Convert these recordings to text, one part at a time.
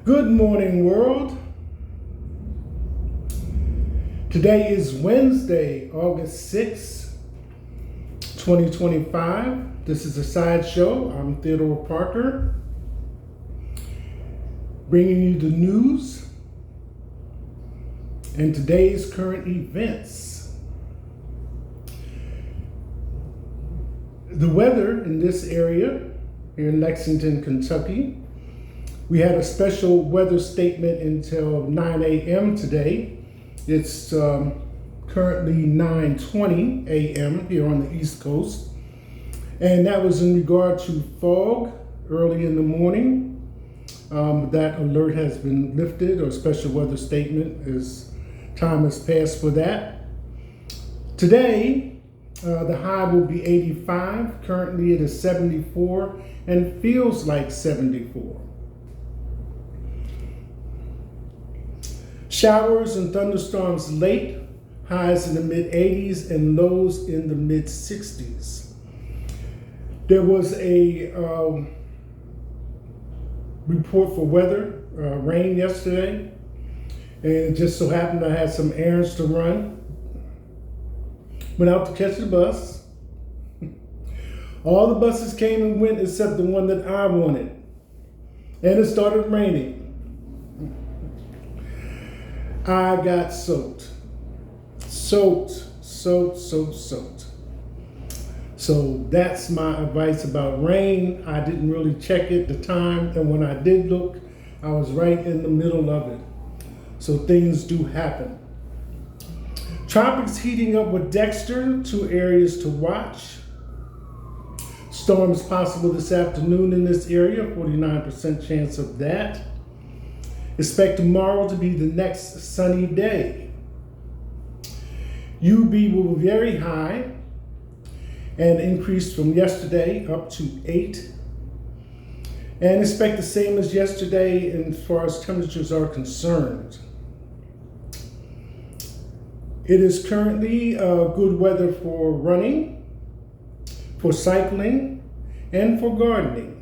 Good morning, world. Today is Wednesday, August 6th, 2025. This is a sideshow. I'm Theodore Parker, bringing you the news and today's current events. The weather in this area, here in Lexington, Kentucky, we had a special weather statement until 9 a.m. today. It's currently 9:20 a.m. here on the East Coast. And that was in regard to fog early in the morning. That alert has been lifted, or special weather statement, as time has passed for that. Today, the high will be 85. Currently it is 74 and feels like 74. Showers and thunderstorms late, highs in the mid-80s and lows in the mid-60s. There was a report for weather, rain yesterday, and it just so happened I had some errands to run. Went out to catch the bus. All the buses came and went except the one that I wanted. And it started raining. I got soaked. So that's my advice about rain. I didn't really check it at the time, and when I did look, I was right in the middle of it. So things do happen. Tropics heating up with Dexter, 2 areas to watch. Storms possible this afternoon in this area, 49% chance of that. Expect tomorrow to be the next sunny day. UV will be very high and increase from yesterday up to 8. And expect the same as yesterday as far as temperatures are concerned. It is currently good weather for running, for cycling, and for gardening.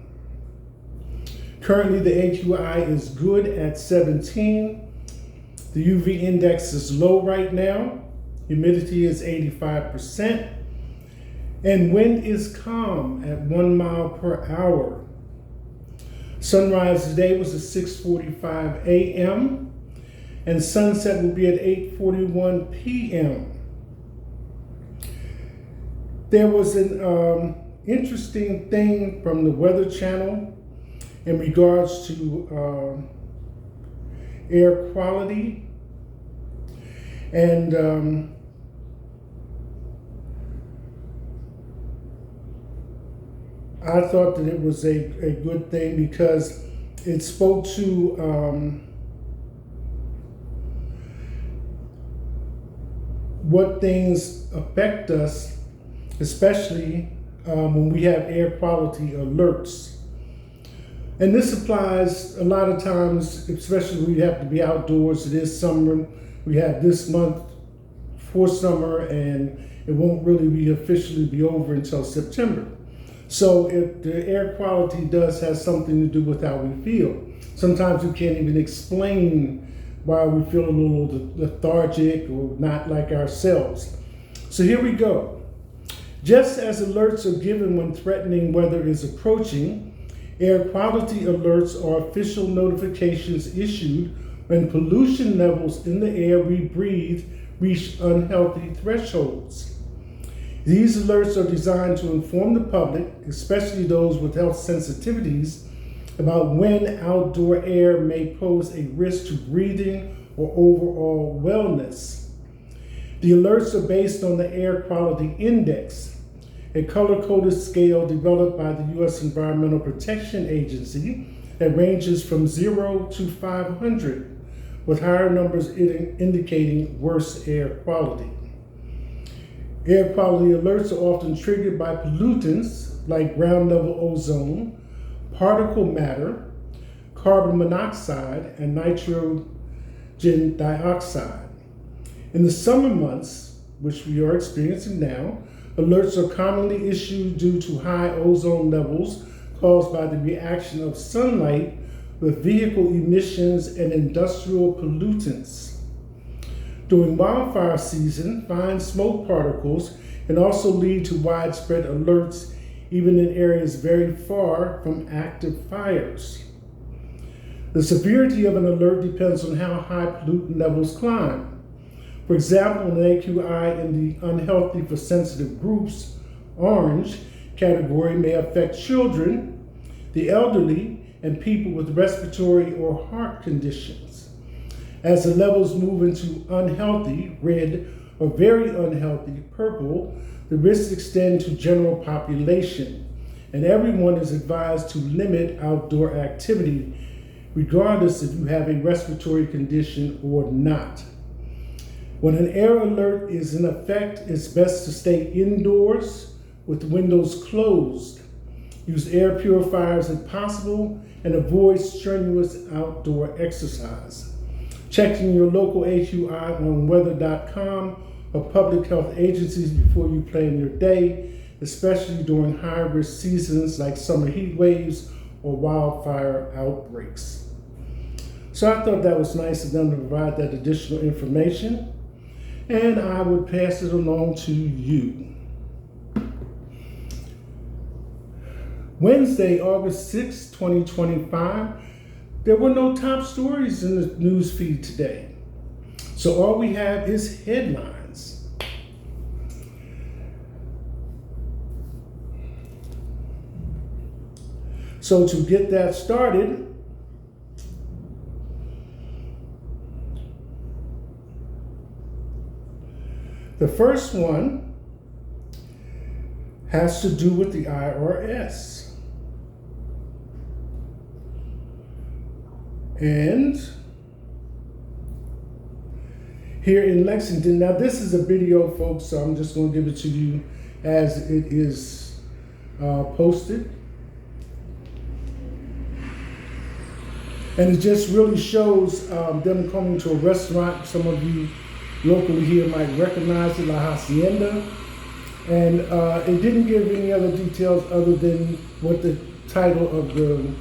Currently, the AQI is good at 17. The UV index is low right now. Humidity is 85%. And wind is calm at 1 mile per hour. Sunrise today was at 6:45 a.m. and sunset will be at 8:41 p.m. There was an interesting thing from the Weather Channel in regards to air quality, and I thought that it was a good thing because it spoke to what things affect us, especially when we have air quality alerts. And this applies a lot of times, especially when you have to be outdoors. It is summer. We have this month for summer, and it won't really be officially be over until September. So if the air quality does have something to do with how we feel. Sometimes we can't even explain why we feel a little lethargic or not like ourselves. So here we go. Just as alerts are given when threatening weather is approaching, air quality alerts are official notifications issued when pollution levels in the air we breathe reach unhealthy thresholds. These alerts are designed to inform the public, especially those with health sensitivities, about when outdoor air may pose a risk to breathing or overall wellness. The alerts are based on the Air Quality Index, a color-coded scale developed by the U.S. Environmental Protection Agency that ranges from 0 to 500, with higher numbers indicating worse air quality. Air quality alerts are often triggered by pollutants like ground-level ozone, particle matter, carbon monoxide, and nitrogen dioxide. In the summer months, which we are experiencing now, alerts are commonly issued due to high ozone levels caused by the reaction of sunlight with vehicle emissions and industrial pollutants. During wildfire season, fine smoke particles can also lead to widespread alerts, even in areas very far from active fires. The severity of an alert depends on how high pollutant levels climb. For example, an AQI in the unhealthy for sensitive groups, orange, category may affect children, the elderly, and people with respiratory or heart conditions. As the levels move into unhealthy, red, or very unhealthy, purple, the risks extend to general population, and everyone is advised to limit outdoor activity, regardless if you have a respiratory condition or not. When an air alert is in effect, it's best to stay indoors with windows closed. Use air purifiers if possible and avoid strenuous outdoor exercise. Checking your local AQI on weather.com or public health agencies before you plan your day, especially during high-risk seasons like summer heat waves or wildfire outbreaks. So I thought that was nice of them to provide that additional information, and I would pass it along to you. Wednesday, August 6, 2025, there were no top stories in the news feed today. So all we have is headlines. So to get that started, the first one has to do with the IRS. And here in Lexington, now this is a video, folks, so I'm just going to give it to you as it is posted. And it just really shows them coming to a restaurant. Some of you locally here might recognize it, La Hacienda. And it didn't give any other details other than what the title of the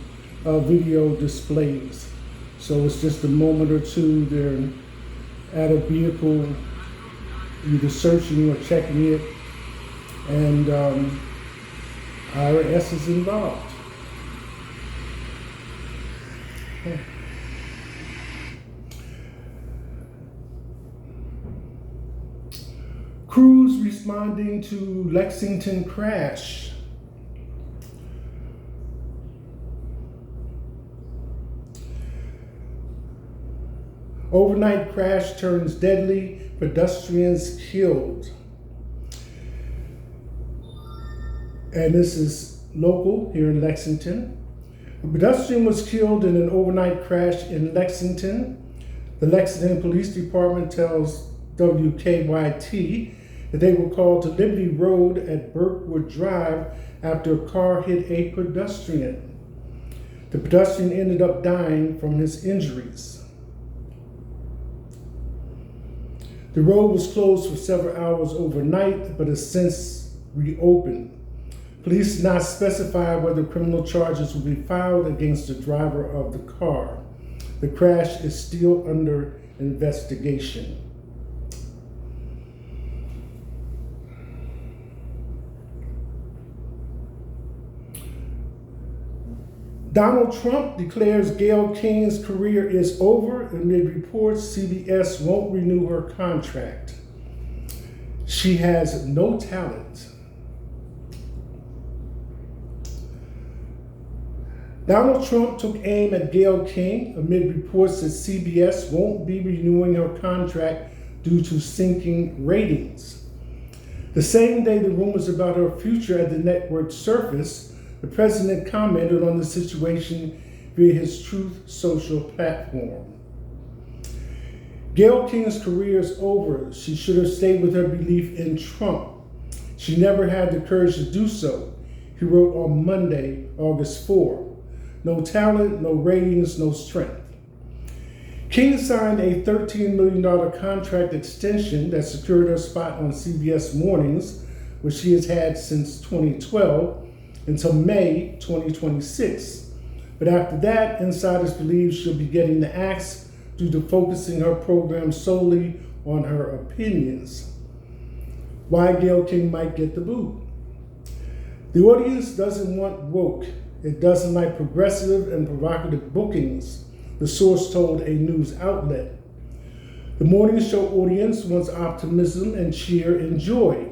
video displays. So it's just a moment or two, they're at a vehicle, either searching or checking it, and IRS is involved. Okay. Crews responding to Lexington crash. Overnight crash turns deadly, pedestrians killed. And this is local here in Lexington. A pedestrian was killed in an overnight crash in Lexington. The Lexington Police Department tells WKYT that they were called to Liberty Road at Burkwood Drive after a car hit a pedestrian. The pedestrian ended up dying from his injuries. The road was closed for several hours overnight, but has since reopened. Police did not specify whether criminal charges will be filed against the driver of the car. The crash is still under investigation. Donald Trump declares Gayle King's career is over amid reports CBS won't renew her contract. She has no talent. Donald Trump took aim at Gayle King amid reports that CBS won't be renewing her contract due to sinking ratings. The same day the rumors about her future at the network surfaced, the president commented on the situation via his Truth Social platform. Gayle King's career is over. She should have stayed with her belief in Trump. She never had the courage to do so, he wrote on Monday, August 4. No talent, no ratings, no strength. King signed a $13 million contract extension that secured her spot on CBS Mornings, which she has had since 2012, until May 2026. But after that, insiders believe she'll be getting the axe due to focusing her program solely on her opinions. Why Gayle King might get the boot. The audience doesn't want woke. It doesn't like progressive and provocative bookings, the source told a news outlet. The morning show audience wants optimism and cheer and joy,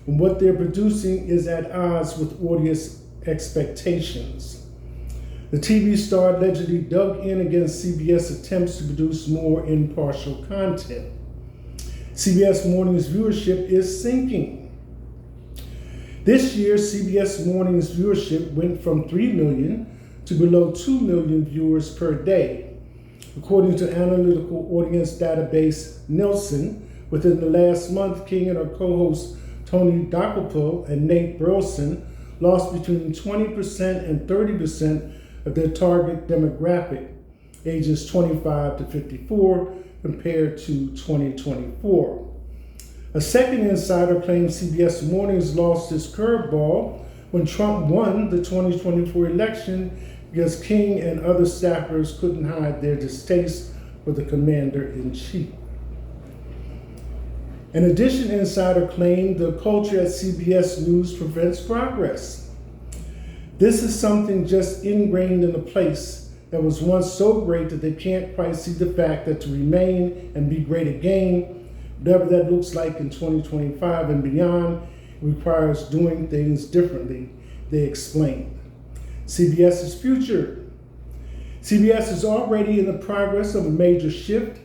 and what they're producing is at odds with audience expectations. The TV star allegedly dug in against CBS attempts to produce more impartial content. CBS Morning's viewership is sinking. This year, CBS Morning's viewership went from 3 million to below 2 million viewers per day. According to analytical audience database Nielsen, within the last month, King and her co-hosts Tony Dokoupil and Nate Burleson lost between 20% and 30% of their target demographic, ages 25 to 54, compared to 2024. A second insider claims CBS Mornings lost its curveball when Trump won the 2024 election because King and other staffers couldn't hide their distaste for the commander-in-chief. In addition, insider claimed the culture at CBS News prevents progress. This is something just ingrained in a place that was once so great that they can't quite see the fact that to remain and be great again, whatever that looks like in 2025 and beyond, requires doing things differently, they explained. CBS's future. CBS is already in the progress of a major shift,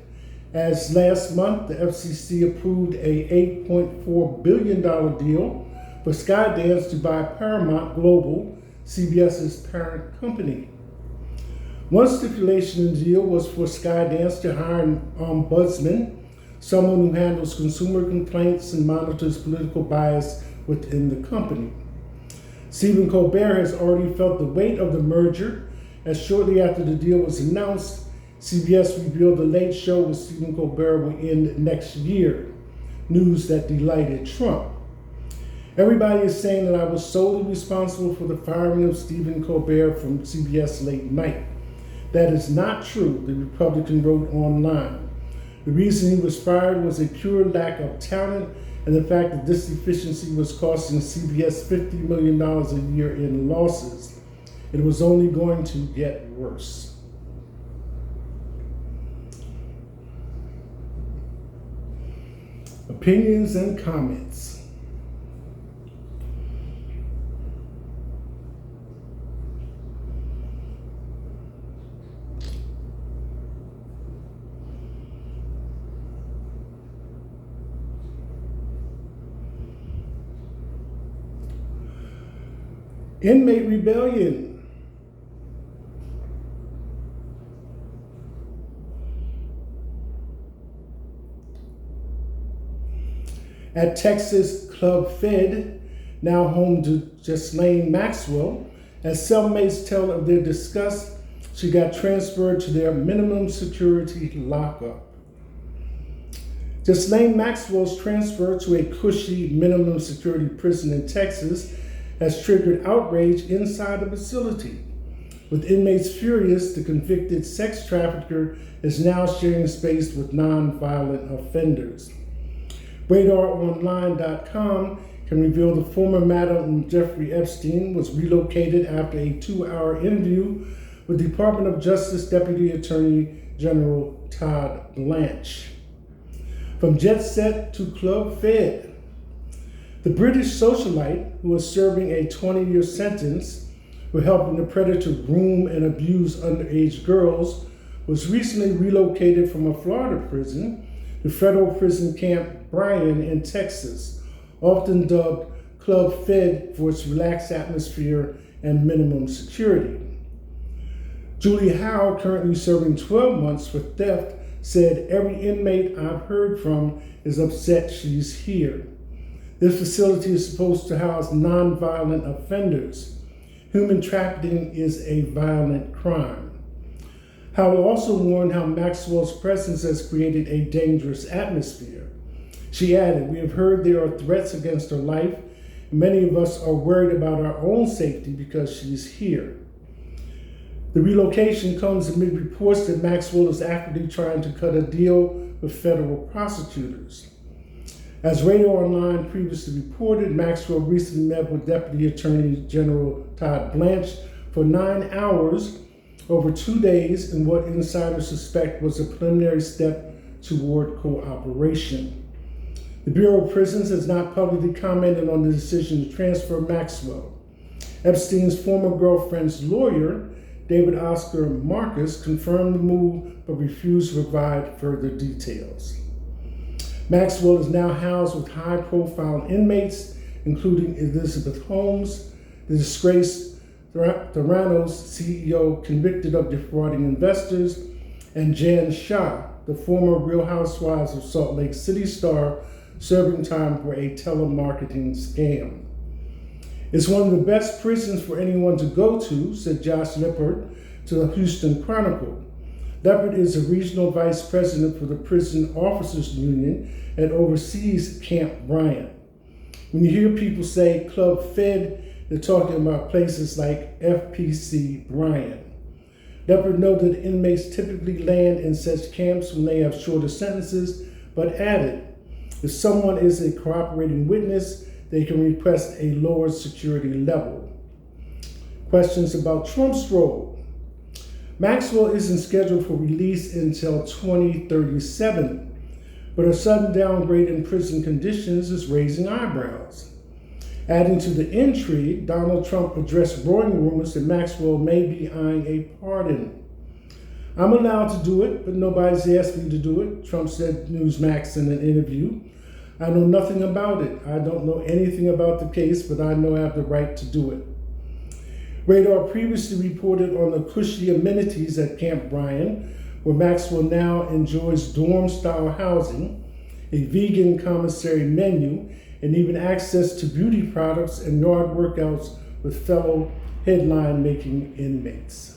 as last month the FCC approved a $8.4 billion deal for Skydance to buy Paramount Global, CBS's parent company. One stipulation in the deal was for Skydance to hire an ombudsman, someone who handles consumer complaints and monitors political bias within the company. Stephen Colbert has already felt the weight of the merger, as shortly after the deal was announced, CBS revealed The Late Show with Stephen Colbert will end next year, news that delighted Trump. Everybody is saying that I was solely responsible for the firing of Stephen Colbert from CBS Late Night. That is not true, the Republican wrote online. The reason he was fired was a pure lack of talent and the fact that this deficiency was costing CBS $50 million a year in losses. It was only going to get worse. Opinions and comments. Inmate rebellion. At Texas Club Fed, now home to Ghislaine Maxwell, as cellmates tell of their disgust, she got transferred to their minimum security lockup. Ghislaine Maxwell's transfer to a cushy minimum security prison in Texas has triggered outrage inside the facility. With inmates furious, the convicted sex trafficker is now sharing space with non-violent offenders. RadarOnline.com can reveal the former Madam Jeffrey Epstein was relocated after a 2-hour interview with Department of Justice Deputy Attorney General Todd Blanche. From Jet Set to Club Fed. The British socialite, who is serving a 20-year sentence for helping the predator groom and abuse underage girls, was recently relocated from a Florida prison to federal prison Camp Bryan in Texas, often dubbed Club Fed for its relaxed atmosphere and minimum security. Julie Howe, currently serving 12 months for theft, said, "Every inmate I've heard from is upset she's here. This facility is supposed to house nonviolent offenders. Human trafficking is a violent crime." Howe also warned how Maxwell's presence has created a dangerous atmosphere. She added, "We have heard there are threats against her life, and many of us are worried about our own safety because she's here." The relocation comes amid reports that Maxwell is actively trying to cut a deal with federal prosecutors. As Radar Online previously reported, Maxwell recently met with Deputy Attorney General Todd Blanche for 9 hours over 2 days in what insiders suspect was a preliminary step toward cooperation. The Bureau of Prisons has not publicly commented on the decision to transfer Maxwell. Epstein's former girlfriend's lawyer, David Oscar Marcus, confirmed the move but refused to provide further details. Maxwell is now housed with high-profile inmates, including Elizabeth Holmes, the disgraced Theranos CEO convicted of defrauding investors, and Jan Shah, the former Real Housewives of Salt Lake City star, serving time for a telemarketing scam. It's one of the best prisons for anyone to go to, said Josh Lippert to the Houston Chronicle. Lippert is a regional vice president for the Prison Officers Union and oversees Camp Bryant. When you hear people say Club Fed, they're talking about places like FPC Bryant. Lippert noted that inmates typically land in such camps when they have shorter sentences, but added, if someone is a cooperating witness, they can request a lower security level. Questions about Trump's role. Maxwell isn't scheduled for release until 2037, but a sudden downgrade in prison conditions is raising eyebrows. Adding to the intrigue, Donald Trump addressed growing rumors that Maxwell may be eyeing a pardon. I'm allowed to do it, but nobody's asked me to do it, Trump said to Newsmax in an interview. I know nothing about it. I don't know anything about the case, but I know I have the right to do it. Radar previously reported on the cushy amenities at Camp Bryant, where Maxwell now enjoys dorm-style housing, a vegan commissary menu, and even access to beauty products and yard workouts with fellow headline-making inmates.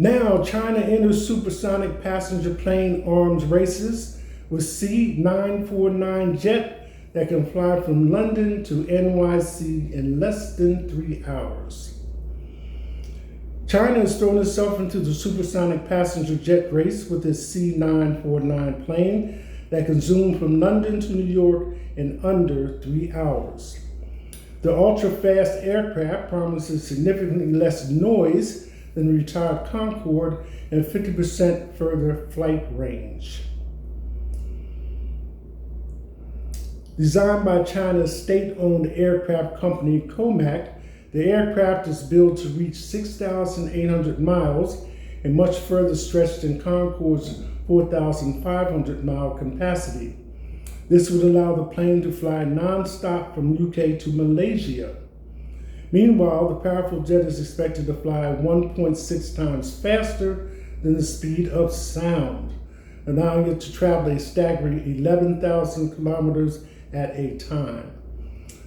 Now, China enters supersonic passenger plane arms races with C-949 jet that can fly from London to NYC in less than 3 hours. China has thrown itself into the supersonic passenger jet race with its C-949 plane that can zoom from London to New York in under 3 hours. The ultra-fast aircraft promises significantly less noise than the retired Concorde and 50% further flight range. Designed by China's state-owned aircraft company Comac, the aircraft is built to reach 6,800 miles, a much further stretch than Concorde's 4,500-mile capacity. This would allow the plane to fly non-stop from UK to Malaysia. Meanwhile, the powerful jet is expected to fly 1.6 times faster than the speed of sound, allowing it to travel a staggering 11,000 kilometers at a time.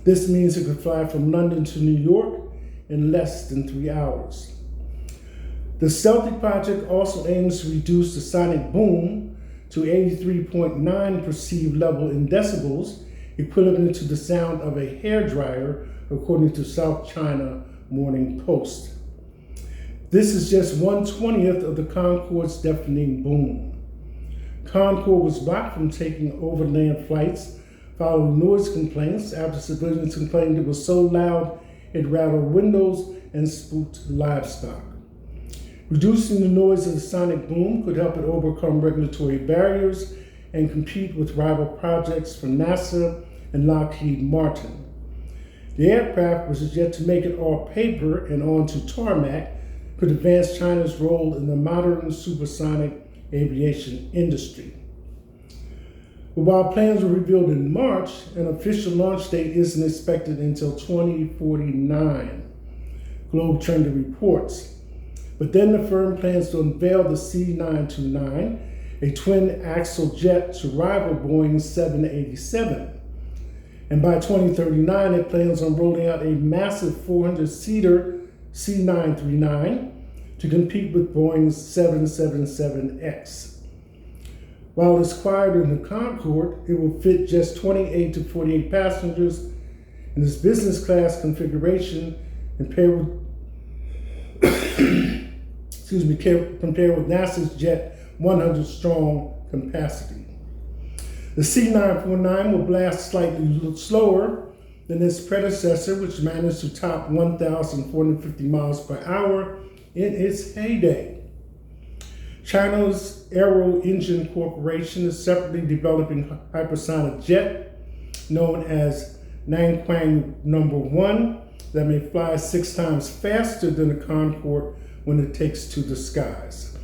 This means it could fly from London to New York in less than 3 hours. The Celtic project also aims to reduce the sonic boom to 83.9 perceived level in decibels, equivalent to the sound of a hairdryer, according to South China Morning Post. This is just 1/20th of the Concorde's deafening boom. Concorde was blocked from taking overland flights following noise complaints after civilians complained it was so loud it rattled windows and spooked livestock. Reducing the noise of the sonic boom could help it overcome regulatory barriers and compete with rival projects from NASA and Lockheed Martin. The aircraft, which is yet to make it off paper and onto tarmac, could advance China's role in the modern supersonic aviation industry. But while plans were revealed in March, an official launch date isn't expected until 2049, Globe Trender reports. But then the firm plans to unveil the C-929, a twin-axle jet to rival Boeing's 787. And by 2039, it plans on rolling out a massive 400-seater C-939 to compete with Boeing's 777X. While it's quieter than the Concorde, it will fit just 28 to 48 passengers in its business class configuration compared with compared with NASA's Jet 100 strong capacity. The C949 will blast slightly slower than its predecessor, which managed to top 1,450 miles per hour in its heyday. China's Aero Engine Corporation is separately developing a hypersonic jet known as Nanquang No. 1 that may fly 6 times faster than the Concorde when it takes to the skies.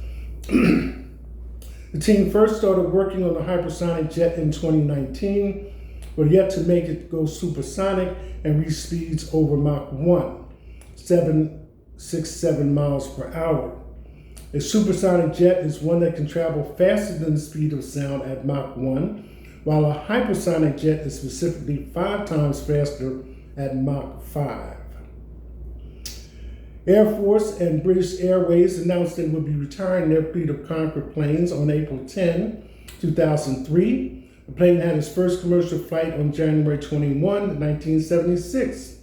The team first started working on the hypersonic jet in 2019, but yet to make it go supersonic and reach speeds over Mach 1, 767 miles per hour. A supersonic jet is one that can travel faster than the speed of sound at Mach 1, while a hypersonic jet is specifically 5 times faster at Mach 5. Air Force and British Airways announced they would be retiring their fleet of Concorde planes on April 10, 2003. The plane had its first commercial flight on January 21, 1976,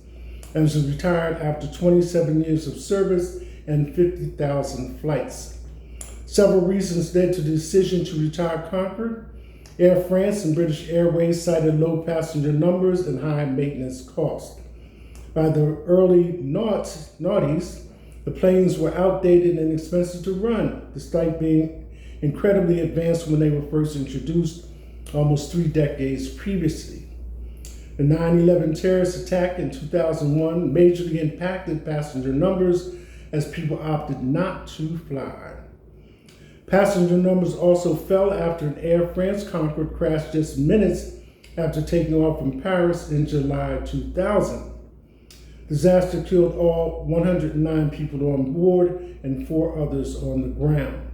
and was retired after 27 years of service and 50,000 flights. Several reasons led to the decision to retire Concorde. Air France and British Airways cited low passenger numbers and high maintenance costs. By the early noughties, the planes were outdated and expensive to run, despite being incredibly advanced when they were first introduced almost 3 decades previously. The 9/11 terrorist attack in 2001 majorly impacted passenger numbers as people opted not to fly. Passenger numbers also fell after an Air France Concorde crashed just minutes after taking off from Paris in July 2000. Disaster killed all 109 people on board and 4 others on the ground.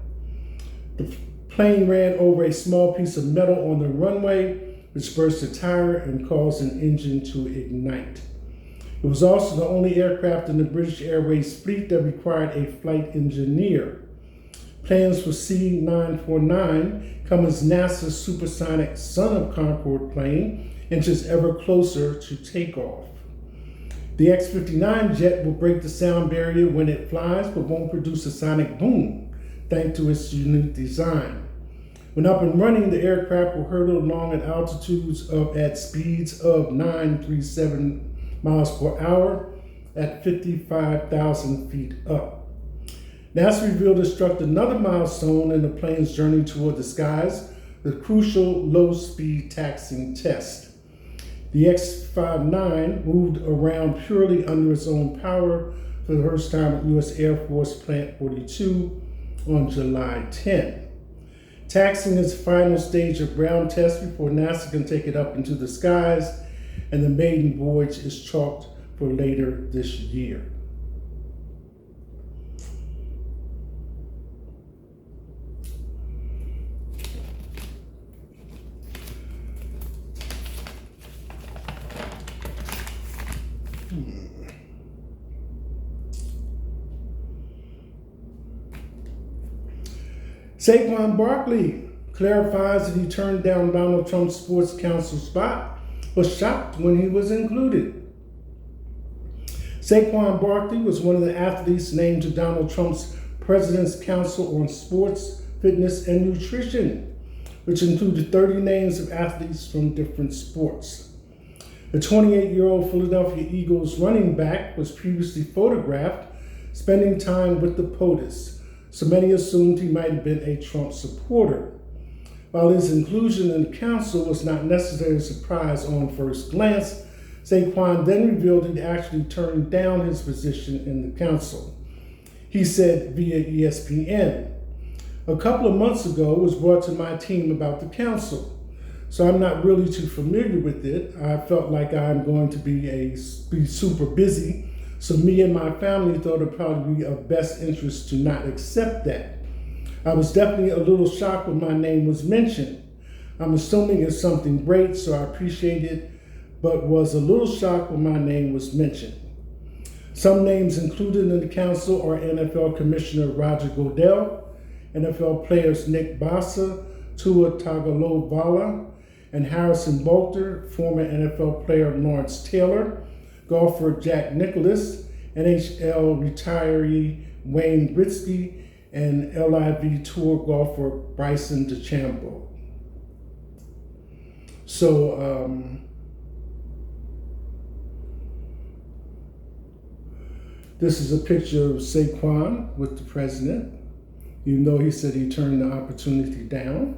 The plane ran over a small piece of metal on the runway, which burst a tire and caused an engine to ignite. It was also the only aircraft in the British Airways fleet that required a flight engineer. Plans for C949 come as NASA's supersonic Son of Concorde plane inches ever closer to takeoff. The X-59 jet will break the sound barrier when it flies, but won't produce a sonic boom, thanks to its unique design. When up and running, the aircraft will hurtle along at speeds of 937 miles per hour at 55,000 feet up. NASA revealed it struck another milestone in the plane's journey toward the skies, the crucial low-speed taxiing test. The X-59 moved around purely under its own power for the first time at U.S. Air Force Plant 42 on July 10. Taxiing is the final stage of ground test before NASA can take it up into the skies, and the maiden voyage is chalked for later this year. Saquon Barkley clarifies that he turned down Donald Trump's sports council spot, was shocked when he was included. Saquon Barkley was one of the athletes named to Donald Trump's President's Council on Sports, Fitness, and Nutrition, which included 30 names of athletes from different sports. The 28-year-old Philadelphia Eagles running back was previously photographed spending time with the POTUS, so many assumed he might have been a Trump supporter. While his inclusion in the council was not necessarily a surprise on first glance, Saquon then revealed he'd actually turned down his position in the council. He said via ESPN, "A couple of months ago it was brought to my team about the council, so I'm not really too familiar with it. I felt like I'm going to be super busy, so me and my family thought it'd probably be of best interest to not accept that. I was definitely a little shocked when my name was mentioned. I'm assuming it's something great, so I appreciate it, but was a little shocked when my name was mentioned." Some names included in the council are NFL Commissioner Roger Goodell, NFL players Nick Bosa, Tua Tagovailoa, and Harrison Bolter, former NFL player Lawrence Taylor, golfer Jack Nicklaus, NHL retiree Wayne Gretzky, and LIV Tour golfer Bryson DeChambeau. So, this is a picture of Saquon with the president, even though he said he turned the opportunity down.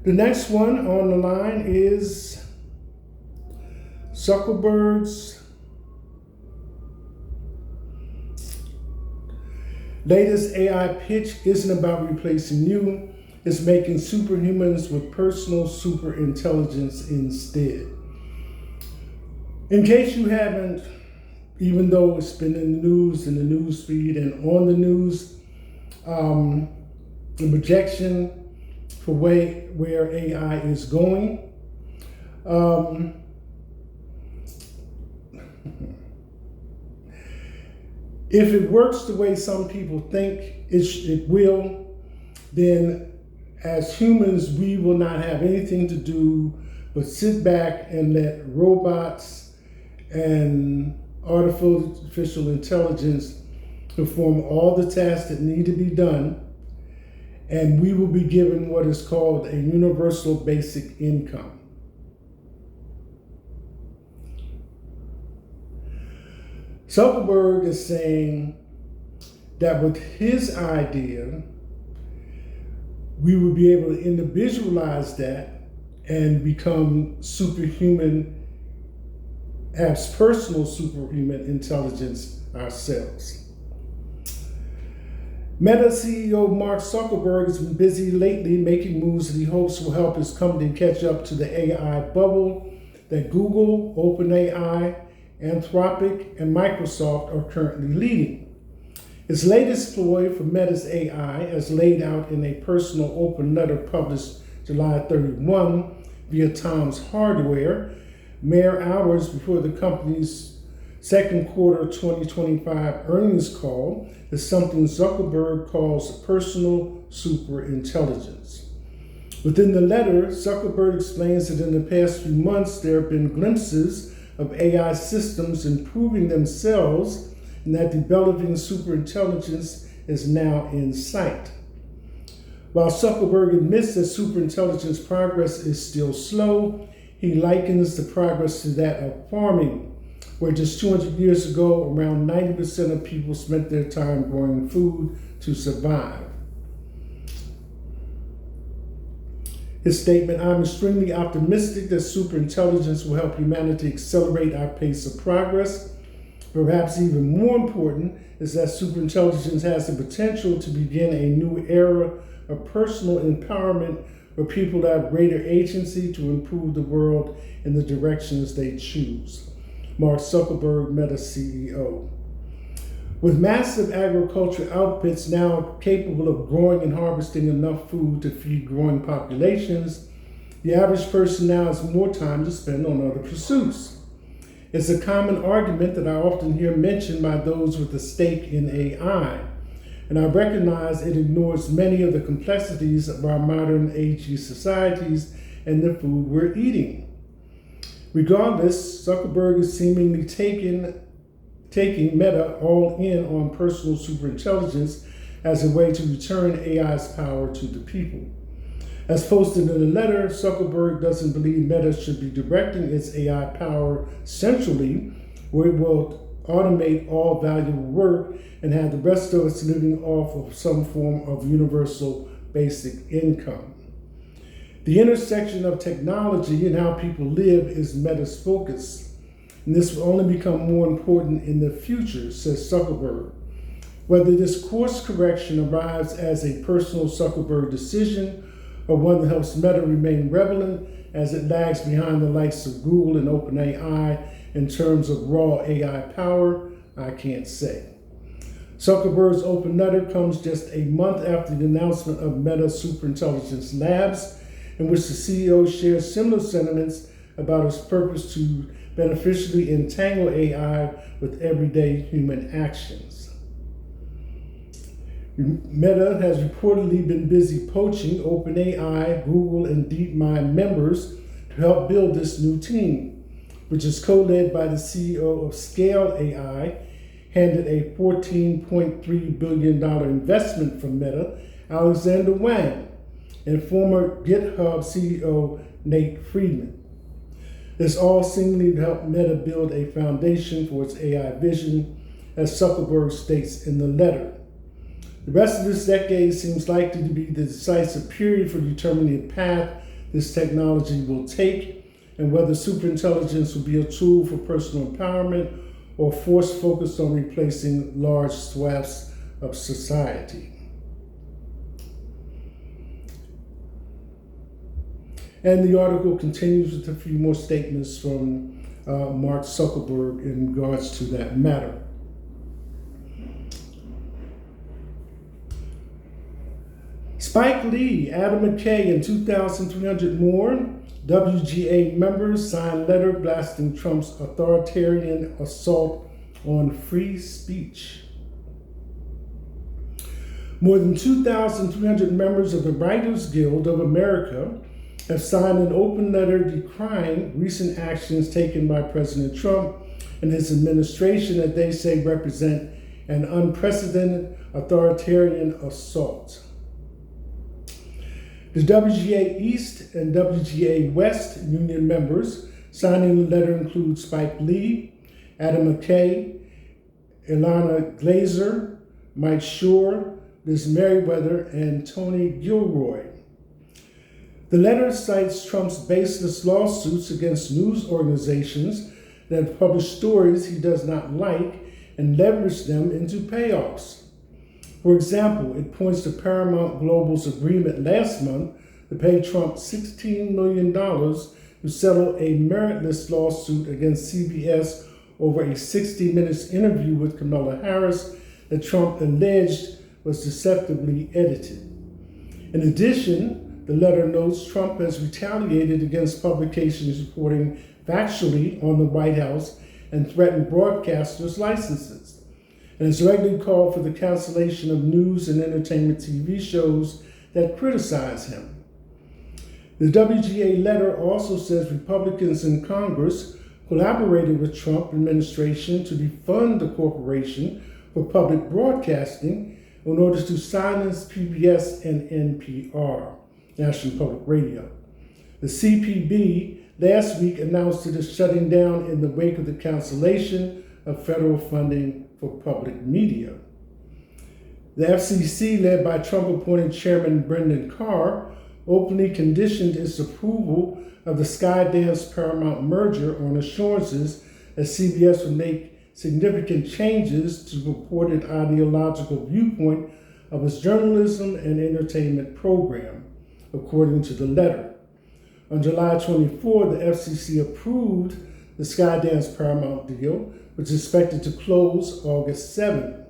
The next one on the line is Zuckerberg's latest AI pitch isn't about replacing you, it's making superhumans with personal super intelligence instead. In case you haven't, even though it's been in the news, in the news feed, and on the news, the projection for where AI is going. If it works the way some people think it will, then as humans, we will not have anything to do but sit back and let robots and artificial intelligence perform all the tasks that need to be done, and we will be given what is called a universal basic income. Zuckerberg is saying that with his idea, we will be able to individualize that and become superhuman, as personal superhuman intelligence ourselves. Meta CEO Mark Zuckerberg has been busy lately making moves that he hopes will help his company catch up to the AI bubble that Google, OpenAI, Anthropic, and Microsoft are currently leading. His latest ploy for Meta's AI, as laid out in a personal open letter published July 31 via Tom's Hardware, mere hours before the company's second quarter 2025 earnings call, is something Zuckerberg calls personal superintelligence. Within the letter, Zuckerberg explains that in the past few months there have been glimpses of AI systems improving themselves and that developing superintelligence is now in sight. While Zuckerberg admits that superintelligence progress is still slow, he likens the progress to that of farming, where just 200 years ago, around 90% of people spent their time growing food to survive. His statement, "I'm extremely optimistic that superintelligence will help humanity accelerate our pace of progress. Perhaps even more important is that superintelligence has the potential to begin a new era of personal empowerment where people have greater agency to improve the world in the directions they choose." Mark Zuckerberg, Meta CEO. With massive agricultural outputs now capable of growing and harvesting enough food to feed growing populations, the average person now has more time to spend on other pursuits. It's a common argument that I often hear mentioned by those with a stake in AI, and I recognize it ignores many of the complexities of our modern age societies and the food we're eating. Regardless, Zuckerberg is seemingly taking Meta all in on personal superintelligence as a way to return AI's power to the people. As posted in the letter, Zuckerberg doesn't believe Meta should be directing its AI power centrally, where it will automate all valuable work and have the rest of us living off of some form of universal basic income. The intersection of technology and how people live is Meta's focus, and this will only become more important in the future, says Zuckerberg. Whether this course correction arrives as a personal Zuckerberg decision or one that helps Meta remain relevant as it lags behind the likes of Google and OpenAI in terms of raw AI power, I can't say. Zuckerberg's open letter comes just a month after the announcement of Meta Superintelligence Labs, in which the CEO shares similar sentiments about his purpose to beneficially entangle AI with everyday human actions. Meta has reportedly been busy poaching OpenAI, Google, and DeepMind members to help build this new team, which is co-led by the CEO of Scale AI, handed a $14.3 billion investment from Meta, Alexander Wang, and former GitHub CEO Nate Friedman. This all seemingly to help Meta build a foundation for its AI vision, as Zuckerberg states in the letter. The rest of this decade seems likely to be the decisive period for determining the path this technology will take and whether superintelligence will be a tool for personal empowerment or a force focused on replacing large swaths of society. And the article continues with a few more statements from Mark Zuckerberg in regards to that matter. Spike Lee, Adam McKay, and 2,300 more WGA members signed letter blasting Trump's authoritarian assault on free speech. More than 2,300 members of the Writers Guild of America have signed an open letter decrying recent actions taken by President Trump and his administration that they say represent an unprecedented authoritarian assault. The WGA East and WGA West union members signing the letter include Spike Lee, Adam McKay, Ilana Glazer, Mike Shore, Liz Merriweather, and Tony Gilroy. The letter cites Trump's baseless lawsuits against news organizations that have published stories he does not like and leverage them into payoffs. For example, it points to Paramount Global's agreement last month to pay Trump $16 million to settle a meritless lawsuit against CBS over a 60 Minutes interview with Kamala Harris that Trump alleged was deceptively edited. In addition, the letter notes Trump has retaliated against publications reporting factually on the White House and threatened broadcasters' licenses, and has regularly called for the cancellation of news and entertainment TV shows that criticize him. The WGA letter also says Republicans in Congress collaborated with Trump administration to defund the corporation for public broadcasting in order to silence PBS and NPR, National Public Radio. The CPB last week announced it is shutting down in the wake of the cancellation of federal funding for public media. The FCC, led by Trump-appointed Chairman Brendan Carr, openly conditioned its approval of the Skydance Paramount merger on assurances that CBS would make significant changes to the purported ideological viewpoint of its journalism and entertainment program, according to the letter. On July 24, the FCC approved the Skydance Paramount deal, which is expected to close August 7th.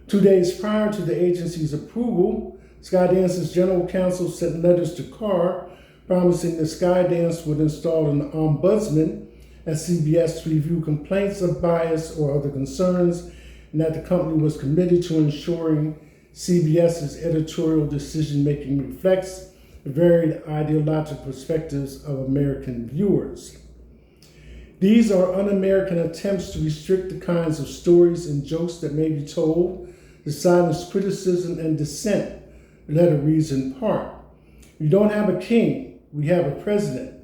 2 days prior to the agency's approval, Skydance's general counsel sent letters to Carr promising that Skydance would install an ombudsman at CBS to review complaints of bias or other concerns, and that the company was committed to ensuring CBS's editorial decision-making reflects the varied ideological perspectives of American viewers. These are un-American attempts to restrict the kinds of stories and jokes that may be told, to silence criticism and dissent, the letter reads in part. We don't have a king, we have a president.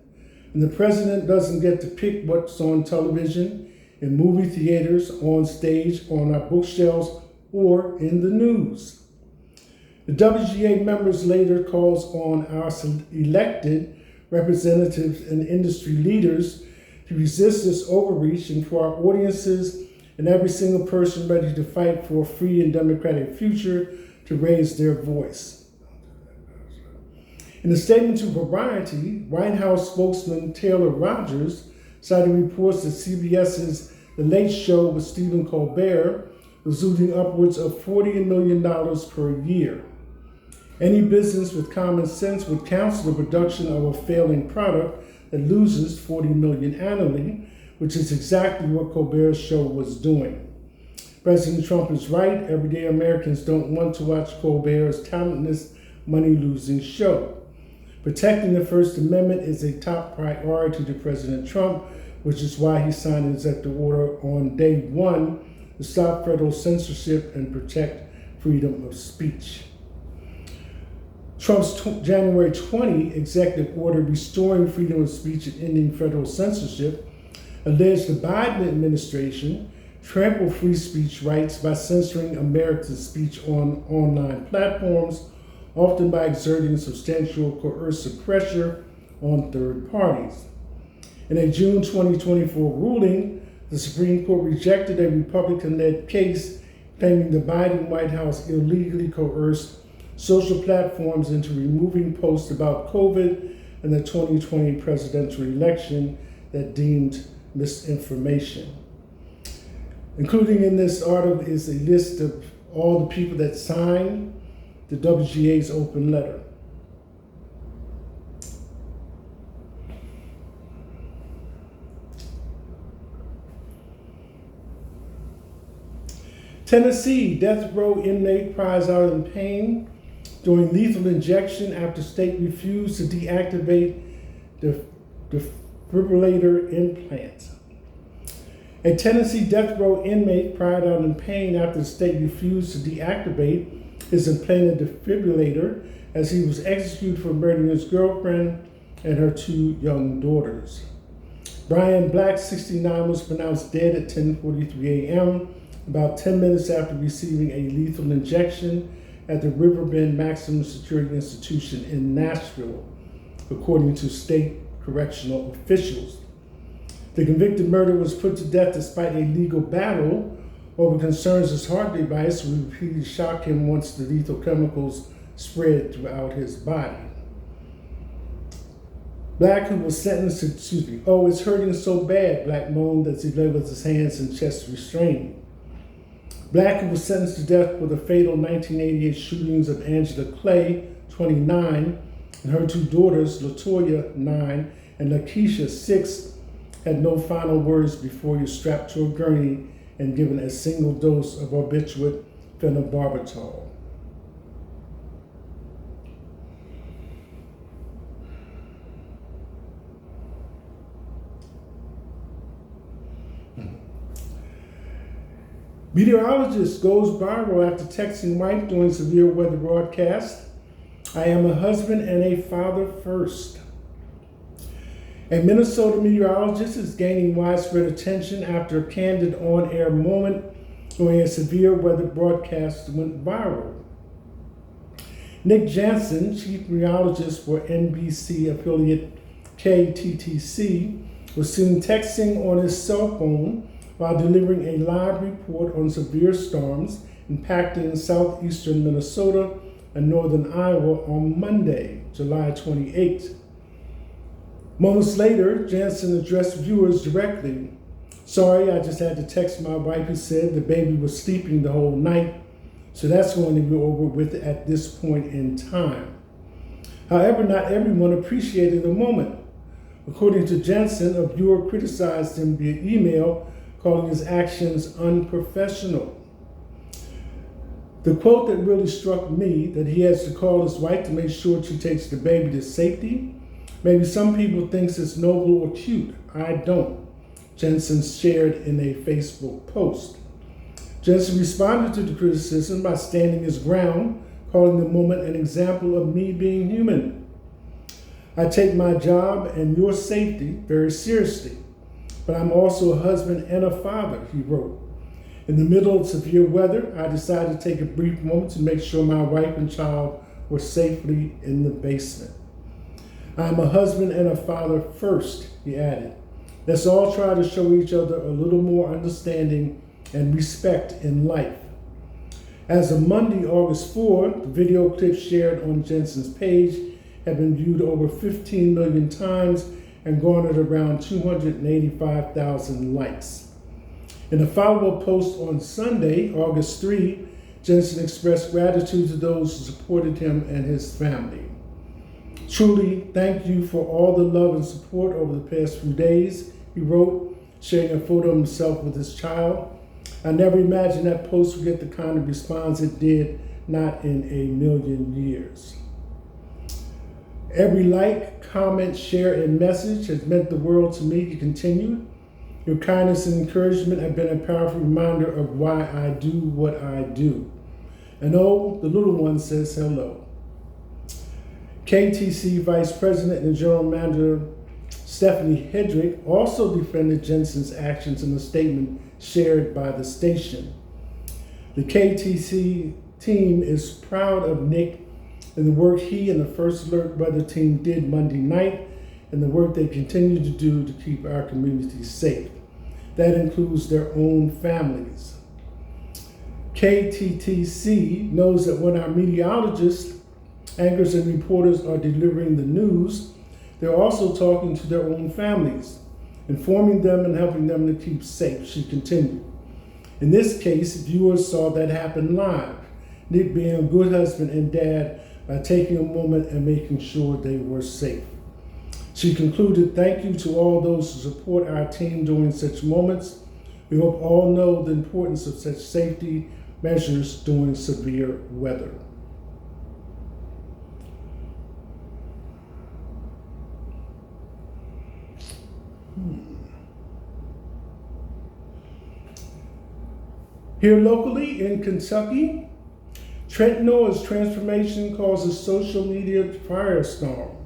And the president doesn't get to pick what's on television. in movie theaters, on stage, on our bookshelves, or in the news. The WGA members later calls on our elected representatives and industry leaders to resist this overreach and for our audiences and every single person ready to fight for a free and democratic future to raise their voice. In a statement to Variety, White House spokesman Taylor Rogers cited reports that CBS's The Late Show with Stephen Colbert was losing upwards of $40 million per year. Any business with common sense would counsel the production of a failing product that loses $40 million annually, which is exactly what Colbert's show was doing. President Trump is right. Everyday Americans don't want to watch Colbert's talentless, money-losing show. Protecting the First Amendment is a top priority to President Trump, which is why he signed an executive order on day one to stop federal censorship and protect freedom of speech. Trump's January 20 executive order restoring freedom of speech and ending federal censorship alleged the Biden administration trampled free speech rights by censoring Americans' speech on online platforms, often by exerting substantial coercive pressure on third parties. In a June 2024 ruling, the Supreme Court rejected a Republican-led case claiming the Biden White House illegally coerced social platforms into removing posts about COVID and the 2020 presidential election that deemed misinformation. Including in this article is a list of all the people that signed the WGA's open letter. Tennessee, death row inmate cries out in pain during lethal injection after state refused to deactivate the defibrillator implant. A Tennessee death row inmate cried out in pain after the state refused to deactivate his implanted defibrillator as he was executed for murdering his girlfriend and her two young daughters. Brian Black, 69, was pronounced dead at 10:43 a.m., about 10 minutes after receiving a lethal injection at the Riverbend Maximum Security Institution in Nashville, according to state correctional officials. The convicted murderer was put to death despite a legal battle over concerns his heart device would repeatedly shock him once the lethal chemicals spread throughout his body. Black, who was sentenced to, "Oh, it's hurting so bad," Black moaned as he lay with his hands and chest restrained. Black, who was sentenced to death for the fatal 1988 shootings of Angela Clay, 29, and her two daughters, LaToya, 9, and Lakeisha, 6, had no final words before he was strapped to a gurney and given a single dose of barbiturate phenobarbital. Meteorologist goes viral after texting wife during severe weather broadcast. "I am a husband and a father first." A Minnesota meteorologist is gaining widespread attention after a candid on-air moment during a severe weather broadcast went viral. Nick Jansen, chief meteorologist for NBC affiliate KTTC, was seen texting on his cell phone while delivering a live report on severe storms impacting southeastern Minnesota and northern Iowa on Monday, July 28. Moments later, Jansen addressed viewers directly. "Sorry, I just had to text my wife," he said. "The baby was sleeping the whole night, so that's going to be over with at this point in time." However, not everyone appreciated the moment. According to Jansen, a viewer criticized him via email, calling his actions unprofessional. The quote that really struck me, that he has to call his wife to make sure she takes the baby to safety. "Maybe some people think it's noble or cute. I don't," Jensen shared in a Facebook post. Jensen responded to the criticism by standing his ground, calling the moment an example of me being human. "I take my job and your safety very seriously. but I'm also a husband and a father, he wrote. In the middle of severe weather, I decided to take a brief moment to make sure my wife and child were safely in the basement. I'm a husband and a father first, he added. Let's all try to show each other a little more understanding and respect in life. As of Monday, August 4, the video clip shared on Jensen's page have been viewed over 15 million times and garnered around 285,000 likes. In a follow-up post on Sunday, August 3, Jensen expressed gratitude to those who supported him and his family. Truly, thank you for all the love and support over the past few days, he wrote, sharing a photo of himself with his child. I never imagined that post would get the kind of response it did, not in a million years. Every like, comment, share, and message has meant the world to me, he continued. Your kindness and encouragement have been a powerful reminder of why I do what I do. And oh, the little one says hello. KTC Vice President and General Manager Stephanie Hedrick also defended Jensen's actions in a statement shared by the station. The KTC team is proud of Nick and the work he and the First Alert Weather team did Monday night and the work they continue to do to keep our communities safe. That includes their own families. KTTC knows that when our meteorologists, anchors, and reporters are delivering the news, they're also talking to their own families, informing them and helping them to keep safe, she continued. In this case, viewers saw that happen live, Nick being a good husband and dad by taking a moment and making sure they were safe. She concluded, thank you to all those who support our team during such moments. We hope all know the importance of such safety measures during severe weather. Here locally in Kentucky, Trent Noah's transformation causes social media firestorm.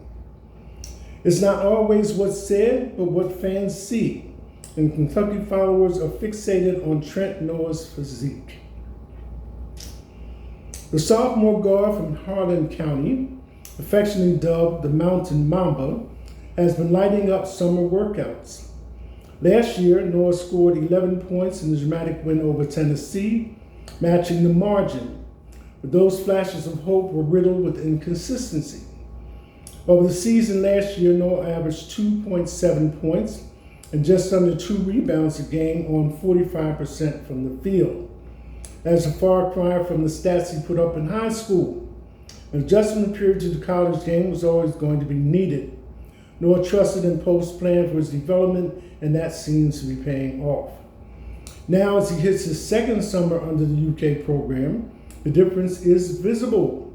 It's not always what's said, but what fans see, and Kentucky followers are fixated on Trent Noah's physique. The sophomore guard from Harlan County, affectionately dubbed the Mountain Mamba, has been lighting up summer workouts. Last year, Noah scored 11 points in the dramatic win over Tennessee, matching the margin. But those flashes of hope were riddled with inconsistency. Over the season last year, Noah averaged 2.7 points and just under 2 rebounds a game on 45% from the field. That's a far cry from the stats he put up in high school. An adjustment period to the college game was always going to be needed. Noah trusted in post plan for his development, and that seems to be paying off. Now, as he hits his second summer under the UK program, the difference is visible.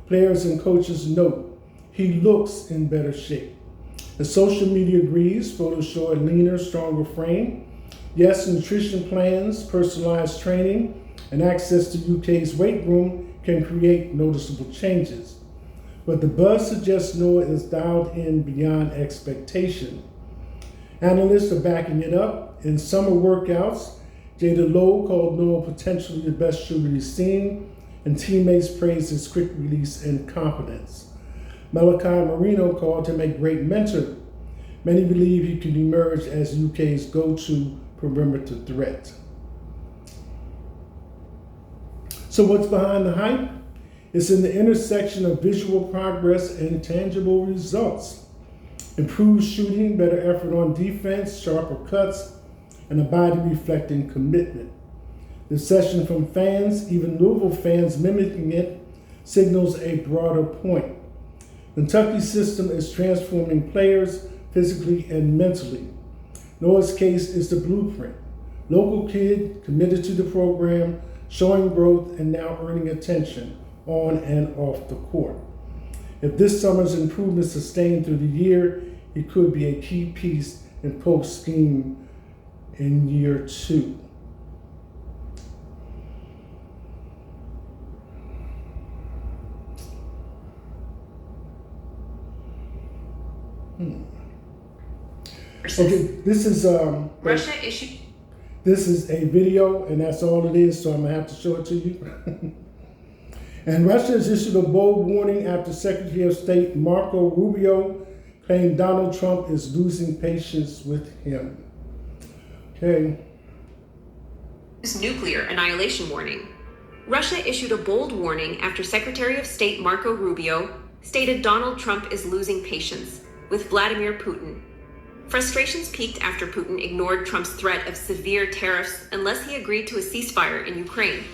Players and coaches note he looks in better shape. The social media agrees, photos show a leaner, stronger frame. Yes, nutrition plans, personalized training, and access to UK's weight room can create noticeable changes. But the buzz suggests Noah is dialed in beyond expectation. Analysts are backing it up. In summer workouts, Jada Lowe called Noah potentially the best shooter he's seen, and teammates praised his quick release and confidence. Malachi Marino called him a great mentor. Many believe he could emerge as UK's go-to perimeter threat. So what's behind the hype? It's in the intersection of visual progress and tangible results. Improved shooting, better effort on defense, sharper cuts, and a body-reflecting commitment. The session from fans, even Louisville fans mimicking it, signals a broader point. Kentucky's system is transforming players physically and mentally. Noah's case is the blueprint. Local kid committed to the program, showing growth and now earning attention on and off the court. If this summer's improvements sustain through the year, he could be a key piece in Pope's scheme in year 2. Okay, this is Russia issued. this is a video, and that's all it is. So I'm gonna have to show it to you. And Russia has issued a bold warning after Secretary of State Marco Rubio claimed Donald Trump is losing patience with him. Okay. Nuclear annihilation warning. Russia issued a bold warning after Secretary of State Marco Rubio stated Donald Trump is losing patience with Vladimir Putin. Frustrations peaked after Putin ignored Trump's threat of severe tariffs unless he agreed to a ceasefire in Ukraine.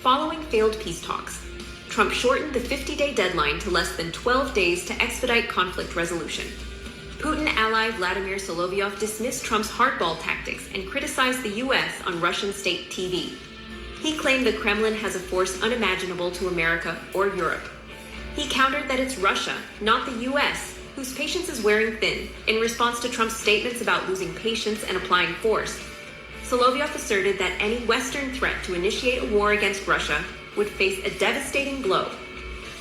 Following failed peace talks, Trump shortened the 50-day deadline to less than 12 days to expedite conflict resolution. Putin ally Vladimir Solovyov dismissed Trump's hardball tactics and criticized the U.S. on Russian state TV. He claimed the Kremlin has a force unimaginable to America or Europe. He countered that it's Russia, not the U.S., whose patience is wearing thin in response to Trump's statements about losing patience and applying force. Solovyov asserted that any Western threat to initiate a war against Russia would face a devastating blow.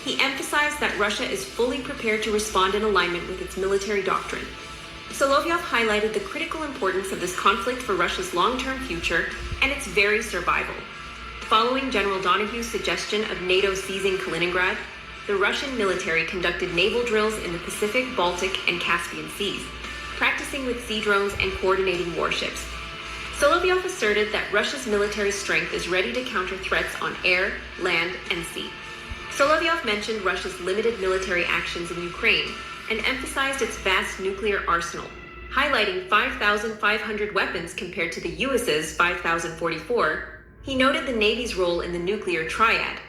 He emphasized that Russia is fully prepared to respond in alignment with its military doctrine. Solovyov highlighted the critical importance of this conflict for Russia's long-term future and its very survival. Following General Donohue's suggestion of NATO seizing Kaliningrad, the Russian military conducted naval drills in the Pacific, Baltic, and Caspian Seas, practicing with sea drones and coordinating warships. Solovyov asserted that Russia's military strength is ready to counter threats on air, land, and sea. Solovyov mentioned Russia's limited military actions in Ukraine and emphasized its vast nuclear arsenal, highlighting 5,500 weapons compared to the U.S.'s 5,044. He noted the Navy's role in the nuclear triad.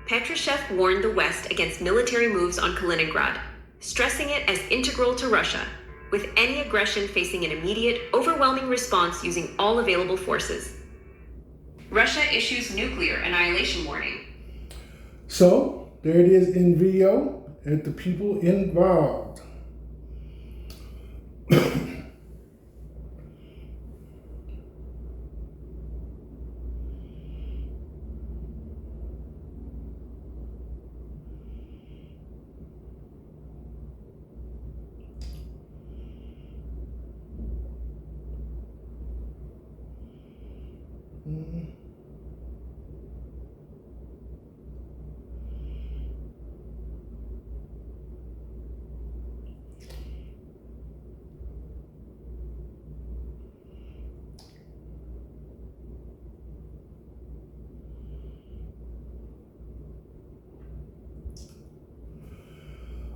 Patrushev warned the West against military moves on Kaliningrad, stressing it as integral to Russia, with any aggression facing an immediate, overwhelming response using all available forces. Russia issues nuclear annihilation warning. So there it is in video at the people involved.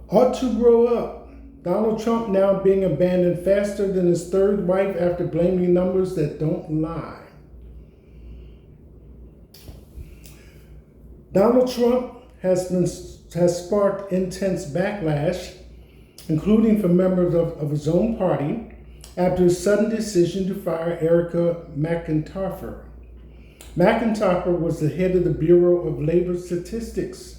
Ought to grow up. Donald Trump now being abandoned faster than his third wife after blaming numbers that don't lie. Donald Trump has sparked intense backlash, including from members of his own party, after his sudden decision to fire Erica McIntyre. McIntyre was the head of the Bureau of Labor Statistics.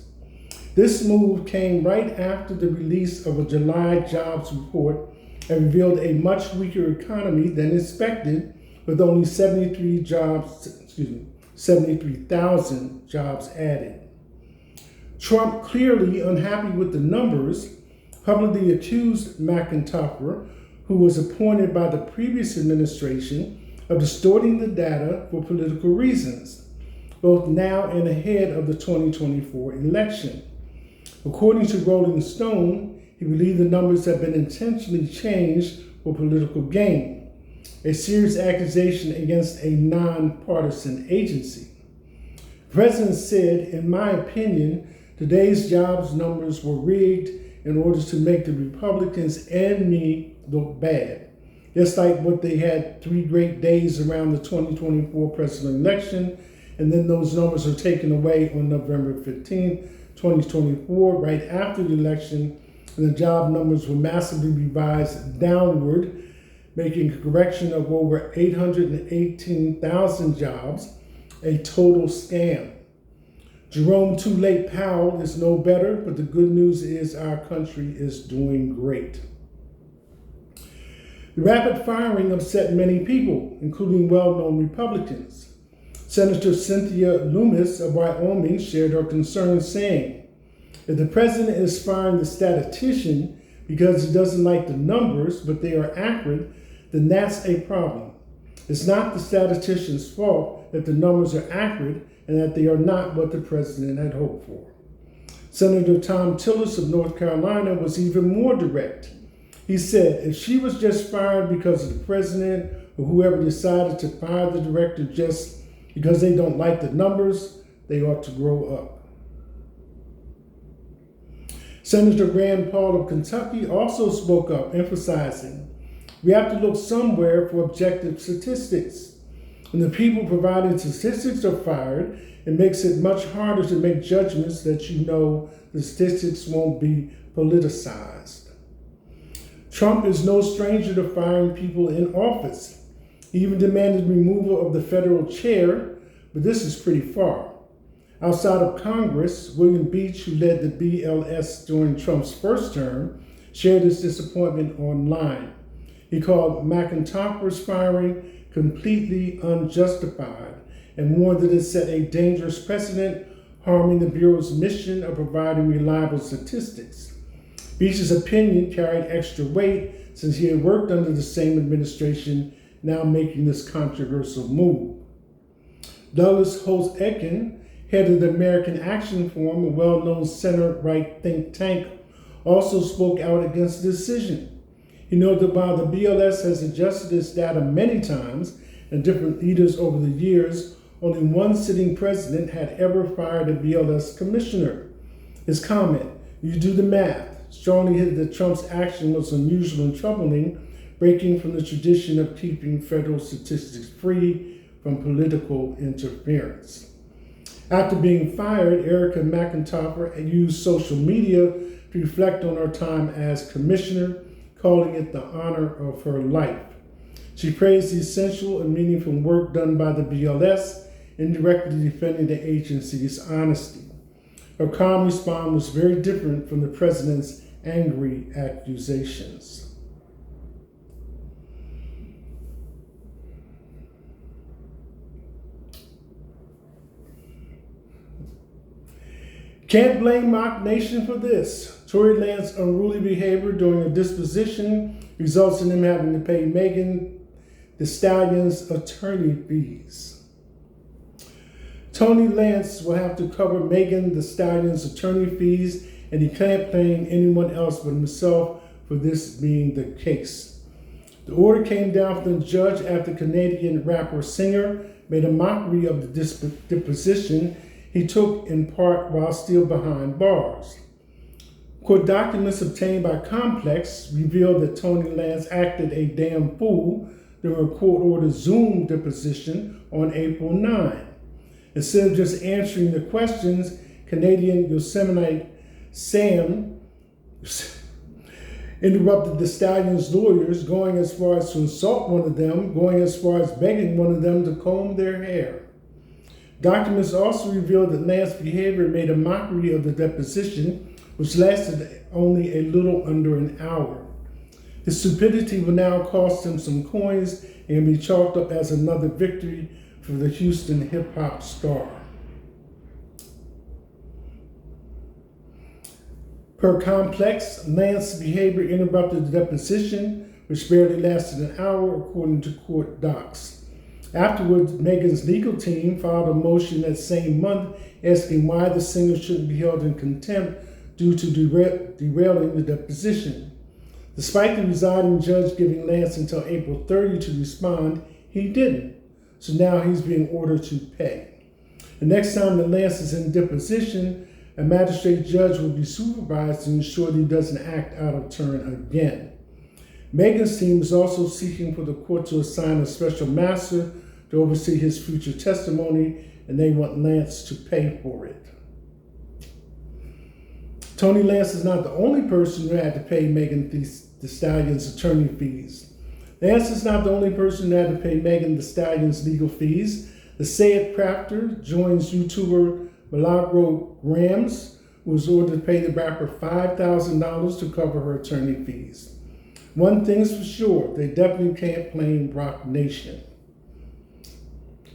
This move came right after the release of a July jobs report and revealed a much weaker economy than expected, with only 73,000 jobs added. Trump, clearly unhappy with the numbers, publicly accused McIntyre, who was appointed by the previous administration, of distorting the data for political reasons, both now and ahead of the 2024 election. According to Rolling Stone, he believed the numbers have been intentionally changed for political gain, a serious accusation against a nonpartisan agency. The president said, "In my opinion, today's jobs numbers were rigged in order to make the Republicans and me look bad. Just like what they had 3 great days around the 2024 presidential election, and then those numbers are taken away on November 15th, 2024, right after the election, and the job numbers were massively revised downward, making a correction of over 818,000 jobs a total scam. Jerome Too Late Powell is no better, but the good news is our country is doing great." The rapid firing upset many people, including well-known Republicans. Senator Cynthia Lummis of Wyoming shared her concerns, saying, "If the president is firing the statistician because he doesn't like the numbers, but they are accurate, then that's a problem. It's not the statistician's fault that the numbers are accurate and that they are not what the president had hoped for. Senator Tom Tillis of North Carolina was even more direct. He said if she was just fired because of the president or whoever decided to fire the director just because they don't like the numbers, they ought to grow up. Senator Rand Paul of Kentucky also spoke up, emphasizing we have to look somewhere for objective statistics. When the people providing statistics are fired, it makes it much harder to make judgments that you know the statistics won't be politicized. Trump is no stranger to firing people in office. He even demanded removal of the federal chair, but this is pretty far. Outside of Congress, William Beach, who led the BLS during Trump's first term, shared his disappointment online. He called McIntyre's firing completely unjustified and warned that it set a dangerous precedent, harming the Bureau's mission of providing reliable statistics. Beach's opinion carried extra weight since he had worked under the same administration, now making this controversial move. Douglas Holtz-Eakin, head of the American Action Forum, a well-known center-right think tank, also spoke out against the decision. He noted that while the BLS has adjusted its data many times and different leaders over the years, only one sitting president had ever fired a BLS commissioner. His comment, "You do the math," strongly hinted that Trump's action was unusual and troubling, breaking from the tradition of keeping federal statistics free from political interference. After being fired, Erica McIntyre used social media to reflect on her time as commissioner, calling it the honor of her life. She praised the essential and meaningful work done by the BLS, indirectly defending the agency's honesty. Her calm response was very different from the president's angry accusations. Can't blame Mock Nation for this. Tory Lance's unruly behavior during a disposition results in him having to pay Megan Thee Stallion's attorney fees. Tory Lance will have to cover Megan Thee Stallion's attorney fees, and he can't blame anyone else but himself for this being the case. The order came down from the judge after Canadian rapper-singer made a mockery of the deposition he took in part while still behind bars. Court documents obtained by Complex revealed that Tory Lance acted a damn fool during a court-ordered Zoom deposition on April 9. Instead of just answering the questions, Canadian Yosemite Sam interrupted the Stallion's lawyers, going as far as to insult one of them, going as far as begging one of them to comb their hair. Documents also revealed that Lance's behavior made a mockery of the deposition, which lasted only a little under an hour. His stupidity will now cost him some coins and be chalked up as another victory for the Houston hip-hop star. Per Complex, Lance's behavior interrupted the deposition, which barely lasted an hour, according to court docs. Afterwards, Megan's legal team filed a motion that same month asking why the singer shouldn't be held in contempt due to derailing the deposition. Despite the presiding judge giving Lance until April 30 to respond, he didn't. So now he's being ordered to pay. The next time that Lance is in deposition, a magistrate judge will be supervised to ensure that he doesn't act out of turn again. Megan's team is also seeking for the court to assign a special master to oversee his future testimony, and they want Lance to pay for it. Tory Lance is not the only person who had to pay Megan Thee Stallion's attorney fees. Lance is not the only person who had to pay Megan Thee Stallion's legal fees. The Say It crafter joins YouTuber Milagro Grams, who was ordered to pay the rapper $5,000 to cover her attorney fees. One thing's for sure, they definitely can't blame Rock Nation.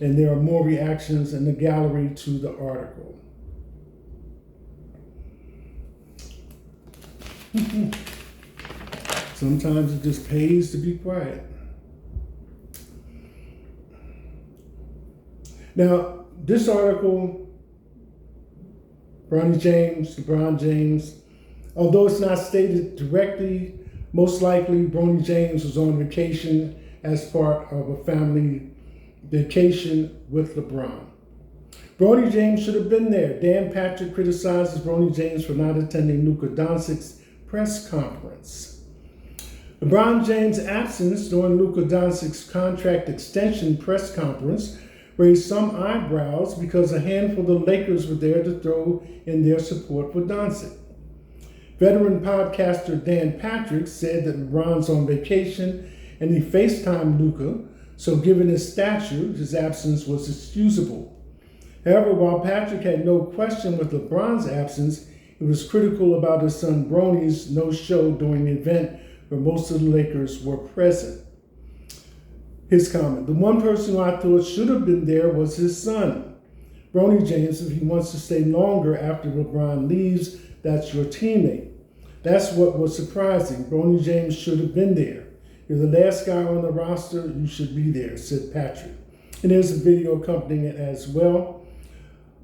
And there are more reactions in the gallery to the article. Sometimes it just pays to be quiet. Now, this article, LeBron James, although it's not stated directly, most likely Bronny James was on vacation as part of a family vacation with LeBron. Bronny James should have been there. Dan Patrick criticizes Bronny James for not attending Luka Doncic's press conference. LeBron James' absence during Luka Doncic's contract extension press conference raised some eyebrows because a handful of the Lakers were there to throw in their support for Doncic. Veteran podcaster Dan Patrick said that LeBron's on vacation and he FaceTimed Luka, so given his stature, his absence was excusable. However, while Patrick had no question with LeBron's absence, he was critical about his son Bronny's no-show during the event where most of the Lakers were present. His comment, the one person who I thought should have been there was his son. Bronny James, if he wants to stay longer after LeBron leaves, that's your teammate. That's what was surprising. Bronny James should have been there. You're the last guy on the roster, you should be there, said Patrick. And there's a video accompanying it as well.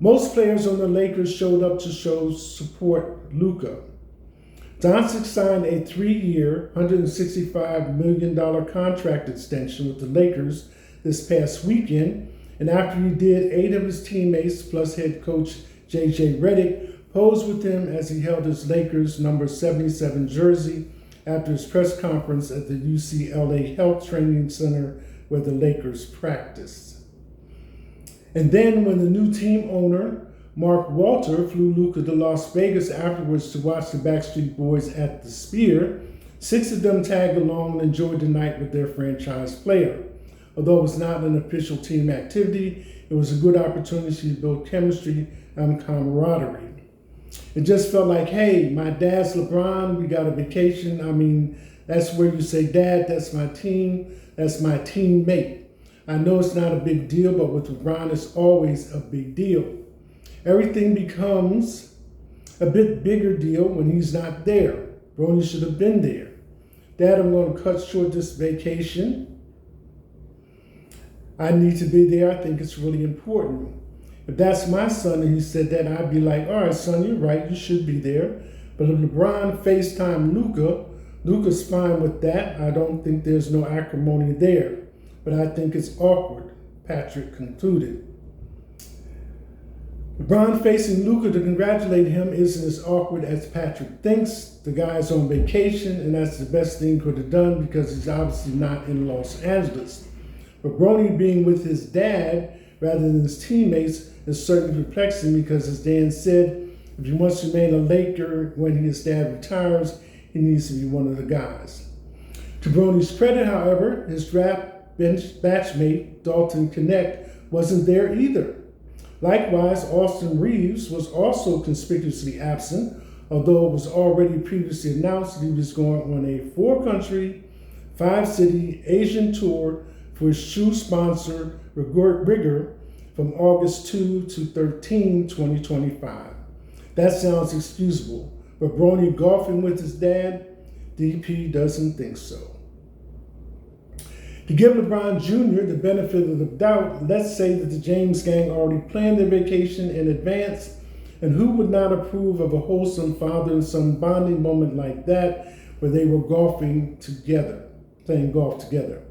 Most players on the Lakers showed up to show support Luka. Doncic signed a 3-year, $165 million contract extension with the Lakers this past weekend, and after he did, 8 of his teammates plus head coach J.J. Redick posed with him as he held his Lakers number 77 jersey after his press conference at the UCLA Health Training Center where the Lakers practiced. And then when the new team owner, Mark Walter, flew Luka to Las Vegas afterwards to watch the Backstreet Boys at the Sphere, 6 of them tagged along and enjoyed the night with their franchise player. Although it was not an official team activity, it was a good opportunity to build chemistry and camaraderie. It just felt like, hey, my dad's LeBron, we got a vacation. I mean, that's where you say, Dad, that's my team, that's my teammate. I know it's not a big deal, but with LeBron, it's always a big deal. Everything becomes a bit bigger deal when he's not there. Bronny should have been there. Dad, I'm going to cut short this vacation. I need to be there. I think it's really important. If that's my son and he said that, I'd be like, all right, son, you're right. You should be there. But if LeBron FaceTime Luka, Luka's fine with that. I don't think there's no acrimony there. But I think it's awkward, Patrick concluded. LeBron facing Luka to congratulate him isn't as awkward as Patrick thinks. The guy's on vacation, and that's the best thing he could have done because he's obviously not in Los Angeles. But Bronny being with his dad rather than his teammates is certainly perplexing because, as Dan said, if he wants to remain a Laker when his dad retires, he needs to be one of the guys. To Bronny's credit, however, his draft batchmate, Dalton Knecht, wasn't there either. Likewise, Austin Reeves was also conspicuously absent, although it was already previously announced that he was going on a 4-country, 5-city Asian tour for his shoe sponsor, Rigor, from August 2 to 13, 2025. That sounds excusable, but Bronny golfing with his dad, DP doesn't think so. To give LeBron Jr. the benefit of the doubt, let's say that the James gang already planned their vacation in advance, and who would not approve of a wholesome father and son bonding moment like that where they were golfing together, playing golf together.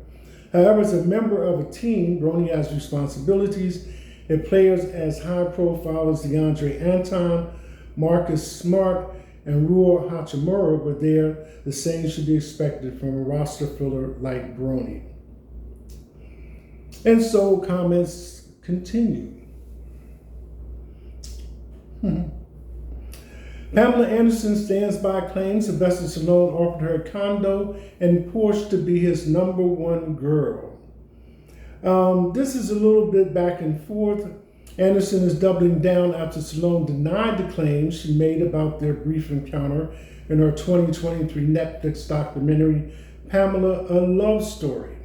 However, as a member of a team, Bronny has responsibilities, and players as high profile as DeAndre Anton, Marcus Smart, and Rui Hachimura were there. The same should be expected from a roster filler like Bronny. And so comments continue. Pamela Anderson stands by claims Sylvester Stallone offered her a condo and Porsche to be his number 1 girl. This is a little bit back and forth. Anderson is doubling down after Stallone denied the claims she made about their brief encounter in her 2023 Netflix documentary, Pamela, A Love Story.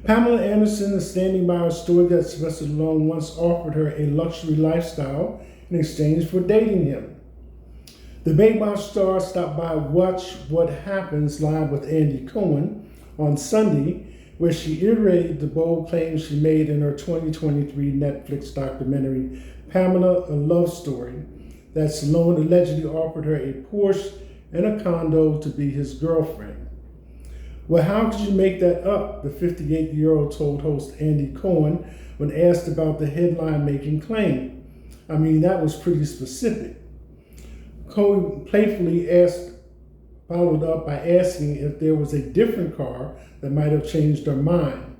Pamela Anderson is standing by her story that Sylvester Stallone once offered her a luxury lifestyle in exchange for dating him. The Baywatch star stopped by Watch What Happens live with Andy Cohen on Sunday, where she iterated the bold claims she made in her 2023 Netflix documentary, Pamela, A Love Story, that Salone allegedly offered her a Porsche and a condo to be his girlfriend. Well, how could you make that up? The 58-year-old told host Andy Cohen when asked about the headline-making claim. I mean, that was pretty specific. Cohen playfully followed up by asking if there was a different car that might have changed her mind.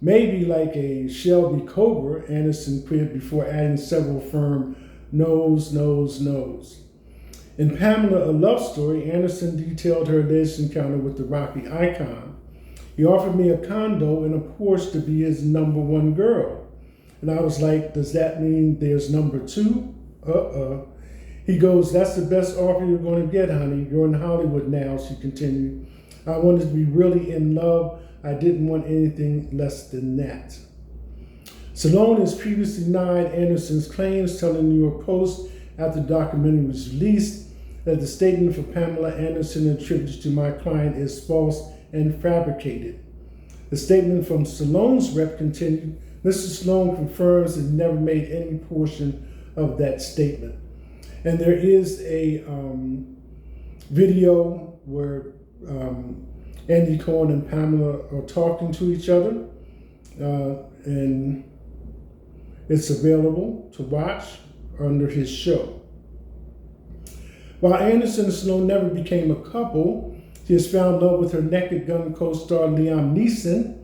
Maybe like a Shelby Cobra, Anderson quipped before adding several firm no's. In Pamela, A Love Story, Anderson detailed her alleged encounter with the Rocky icon. He offered me a condo and a Porsche to be his number one girl. And I was like, does that mean there's number two? He goes, that's the best offer you're going to get, honey. You're in Hollywood now, she continued. I wanted to be really in love. I didn't want anything less than that. Salone has previously denied Anderson's claims, telling New York Post after the documentary was released that the statement for Pamela Anderson attributed to my client is false and fabricated. The statement from Salone's rep continued, Mr. Salone confirms that he never made any portion of that statement. And there is a video where Andy Cohen and Pamela are talking to each other, and it's available to watch under his show. While Anderson and Salone never became a couple, she has found love with her Naked Gun co-star Liam Neeson,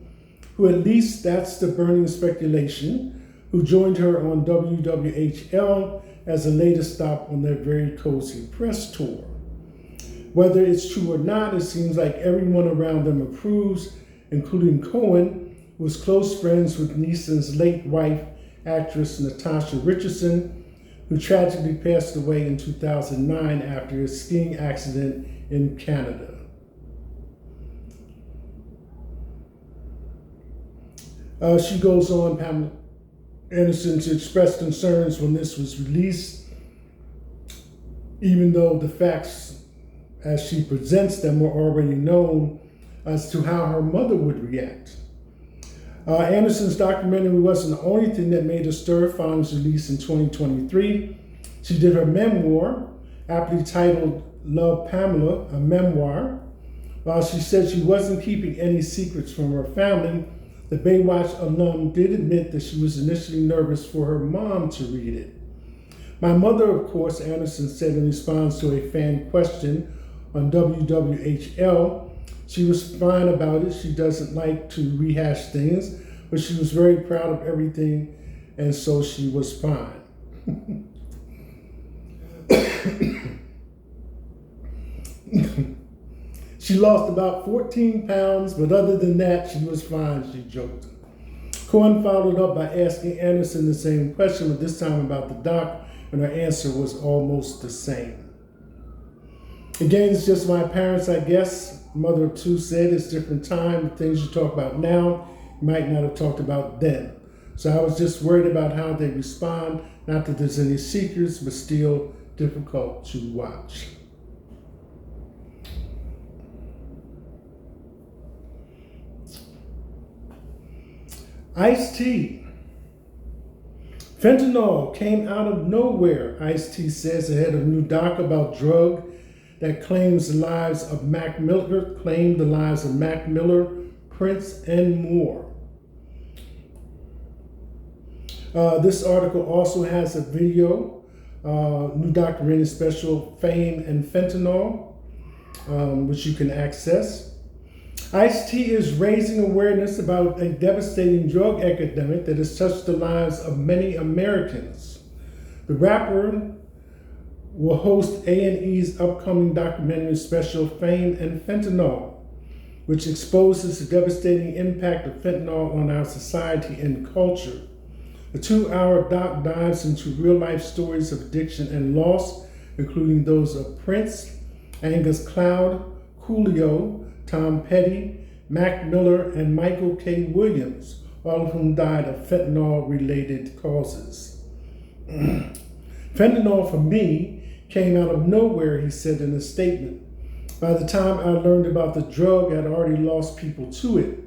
who at least that's the burning speculation, who joined her on WWHL as the latest stop on their very cozy press tour. Whether it's true or not, it seems like everyone around them approves, including Cohen, who was close friends with Neeson's late wife, actress Natasha Richardson, who tragically passed away in 2009 after a skiing accident in Canada. She goes on, Pamela Anderson, to express concerns when this was released, even though the facts as she presents them were already known as to how her mother would react. Anderson's documentary wasn't the only thing that made a stir following its release in 2023. She did her memoir, aptly titled Love Pamela, a memoir. While she said she wasn't keeping any secrets from her family, the Baywatch alum did admit that she was initially nervous for her mom to read it. My mother, of course, Anderson said in response to a fan question on WWHL, she was fine about it. She doesn't like to rehash things, but she was very proud of everything, and so she was fine. She lost about 14 pounds, but other than that, she was fine, she joked. Cohen followed up by asking Anderson the same question, but this time about the doc, and her answer was almost the same. Again, it's just my parents, I guess. Mother of two said it's different time. The things you talk about now, you might not have talked about then. So I was just worried about how they respond. Not that there's any secrets, but still difficult to watch. Ice-T. Fentanyl came out of nowhere, Ice-T says ahead of new doc about drug that claims the lives of Mac Miller, Prince, and more. This article also has a video, new documentary special, Fame and Fentanyl, which you can access. Ice-T is raising awareness about a devastating drug epidemic that has touched the lives of many Americans. The rapper will host A&E's upcoming documentary special, Fame and Fentanyl, which exposes the devastating impact of fentanyl on our society and culture. The 2-hour doc dives into real-life stories of addiction and loss, including those of Prince, Angus Cloud, Coolio, Tom Petty, Mac Miller, and Michael K. Williams, all of whom died of fentanyl-related causes. Fentanyl, for me, came out of nowhere, he said in a statement. By the time I learned about the drug, I'd already lost people to it.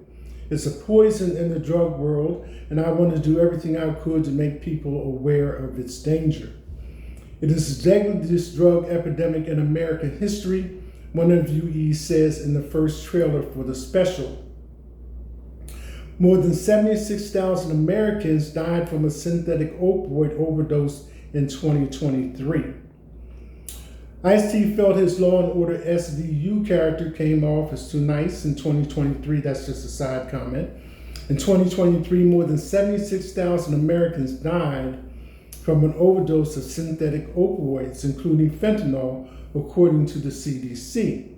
It's a poison in the drug world, and I want to do everything I could to make people aware of its danger. It is the deadliest drug epidemic in American history, one interviewee says in the first trailer for the special. More than 76,000 Americans died from a synthetic opioid overdose in 2023. Ice-T felt his Law & Order SVU character came off as too nice in 2023. That's just a side comment. In 2023, more than 76,000 Americans died from an overdose of synthetic opioids, including fentanyl, according to the CDC.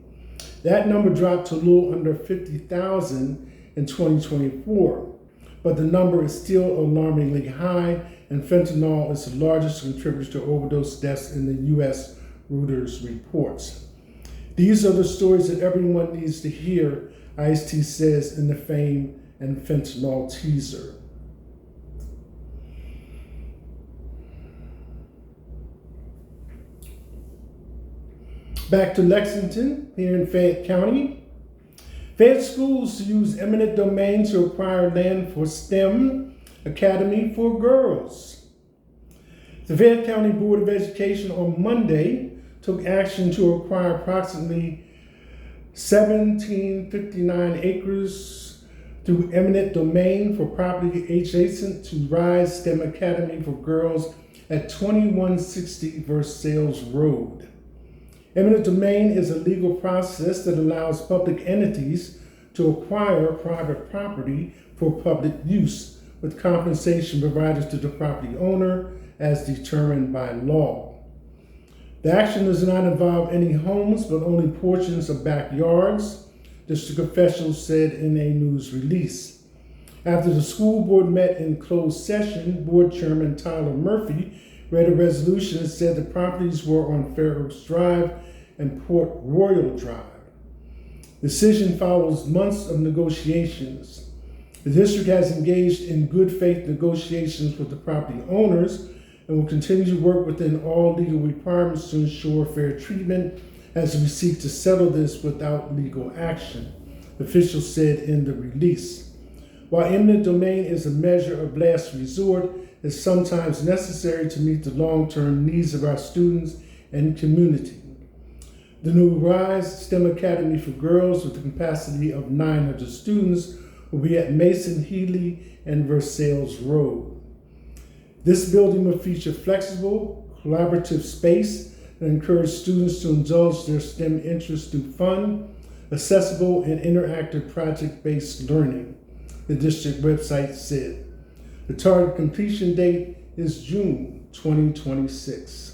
That number dropped to a little under 50,000 in 2024, but the number is still alarmingly high, and fentanyl is the largest contributor to overdose deaths in the U.S., Reuters reports. These are the stories that everyone needs to hear, Ice-T says in the Fame and Fentanyl teaser. Back to Lexington, here in Fayette County. Fayette schools to use eminent domain to acquire land for STEM Academy for girls. The Fayette County Board of Education on Monday took action to acquire approximately 1,759 acres through eminent domain for property adjacent to Rise STEM Academy for girls at 2160 Versailles Road. Eminent domain is a legal process that allows public entities to acquire private property for public use, with compensation provided to the property owner as determined by law. The action does not involve any homes, but only portions of backyards, district officials said in a news release. After the school board met in closed session, board chairman Tyler Murphy read a resolution that said the properties were on Fair Oaks Drive and Port Royal Drive. The decision follows months of negotiations. The district has engaged in good faith negotiations with the property owners and will continue to work within all legal requirements to ensure fair treatment as we seek to settle this without legal action, officials said in the release. While eminent domain is a measure of last resort, it's sometimes necessary to meet the long-term needs of our students and community. The new Rise STEM Academy for girls with a capacity of 900 students will be at Mason, Healy, and Versailles Road. This building will feature flexible, collaborative space that encourage students to indulge their STEM interests through fun, accessible, and interactive project-based learning, the district website said. The target completion date is June 2026.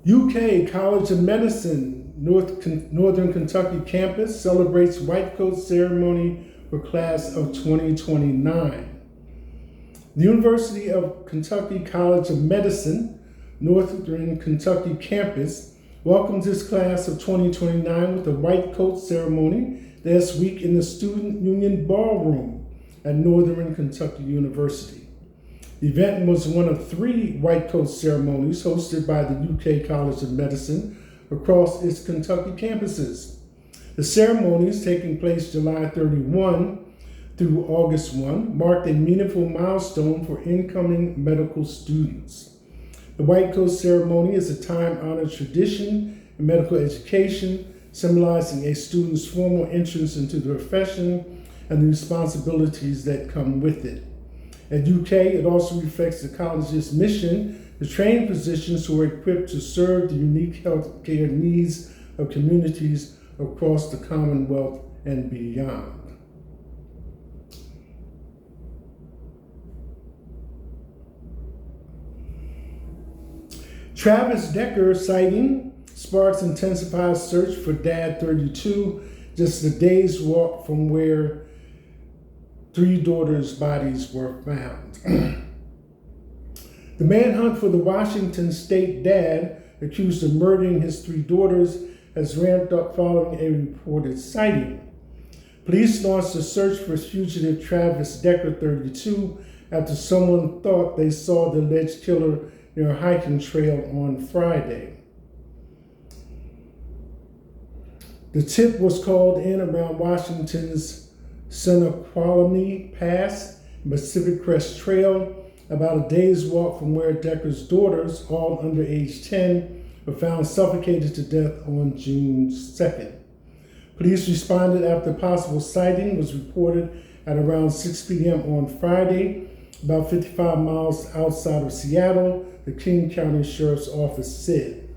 UK College of Medicine Northern Kentucky campus celebrates white coat ceremony for class of 2029. The University of Kentucky College of Medicine Northern Kentucky campus welcomes this class of 2029 with a white coat ceremony last week in the Student Union Ballroom at Northern Kentucky University. The event was one of 3 white coat ceremonies hosted by the UK College of Medicine across its Kentucky campuses. The ceremonies, taking place July 31 through August 1, marked a meaningful milestone for incoming medical students. The white coat ceremony is a time-honored tradition in medical education, symbolizing a student's formal entrance into the profession and the responsibilities that come with it. At UK, it also reflects the college's mission to train physicians who are equipped to serve the unique healthcare needs of communities across the Commonwealth and beyond. Travis Decker sighting sparks intensified search for Dad 32, just a day's walk from where 3 daughters' bodies were found. The manhunt for the Washington State dad accused of murdering his 3 daughters has ramped up following a reported sighting. Police launched a search for fugitive Travis Decker, 32, after someone thought they saw the alleged killer near a hiking trail on Friday. The tip was called in around Washington's Snoqualmie Pass and Pacific Crest Trail, about a day's walk from where Decker's daughters, all under age 10, were found suffocated to death on June 2nd. Police responded after possible sighting was reported at around 6 p.m. on Friday, about 55 miles outside of Seattle, the King County Sheriff's Office said.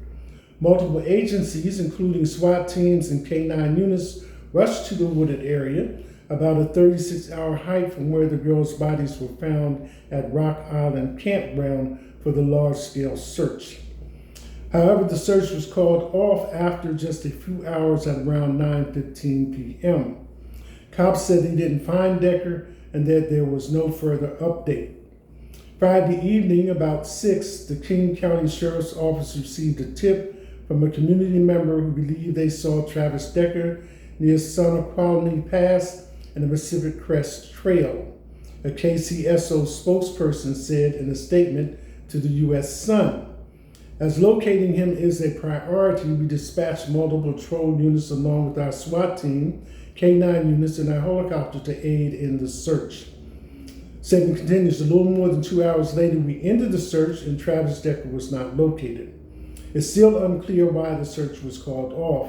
Multiple agencies, including SWAT teams and K-9 units, rushed to the wooded area, about a 36-hour hike from where the girls' bodies were found at Rock Island Campground for the large-scale search. However, the search was called off after just a few hours at around 9:15 p.m. Cops said they didn't find Decker and that there was no further update. Friday evening, about 6, the King County Sheriff's Office received a tip from a community member who believed they saw Travis Decker near Snoqualmie Pass and the Pacific Crest Trail. A KCSO spokesperson said in a statement to the U.S. Sun, "As locating him is a priority, we dispatched multiple patrol units along with our SWAT team, K-9 units, and our helicopter to aid in the search." Statement continues, a little more than 2 hours later, we ended the search and Travis Decker was not located. It's still unclear why the search was called off.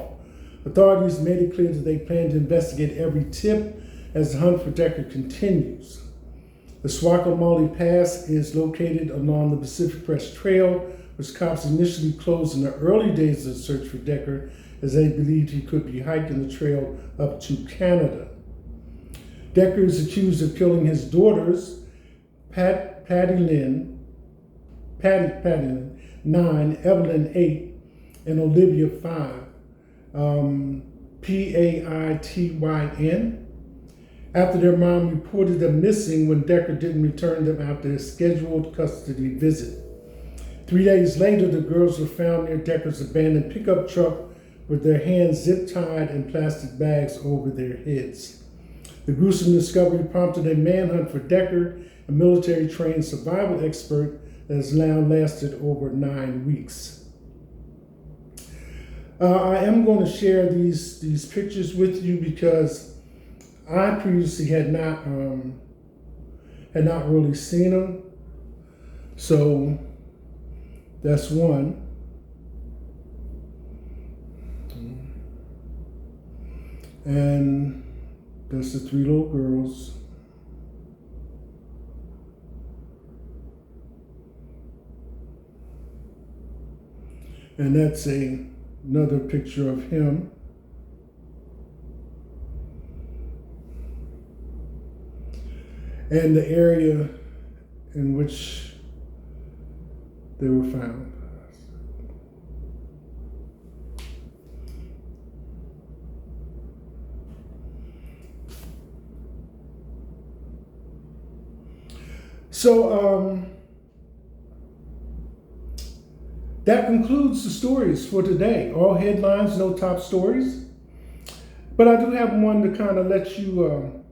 Authorities made it clear that they plan to investigate every tip as the hunt for Decker continues. The Snoqualmie Pass is located along the Pacific Crest Trail, which cops initially closed in the early days of the search for Decker as they believed he could be hiking the trail up to Canada. Decker is accused of killing his daughters, Patty Lynn, 9, Evelyn 8, and Olivia 5, Paityn, after their mom reported them missing when Decker didn't return them after his scheduled custody visit. 3 days later, the girls were found near Decker's abandoned pickup truck with their hands zip-tied and plastic bags over their heads. The gruesome discovery prompted a manhunt for Decker, a military-trained survival expert that has now lasted over 9 weeks. I am going to share these pictures with you because I previously had not really seen them. So that's one. And that's the 3 little girls. And that's another picture of him. And the area in which they were found. So that concludes the stories for today. All headlines, no top stories. But I do have one to kind of let you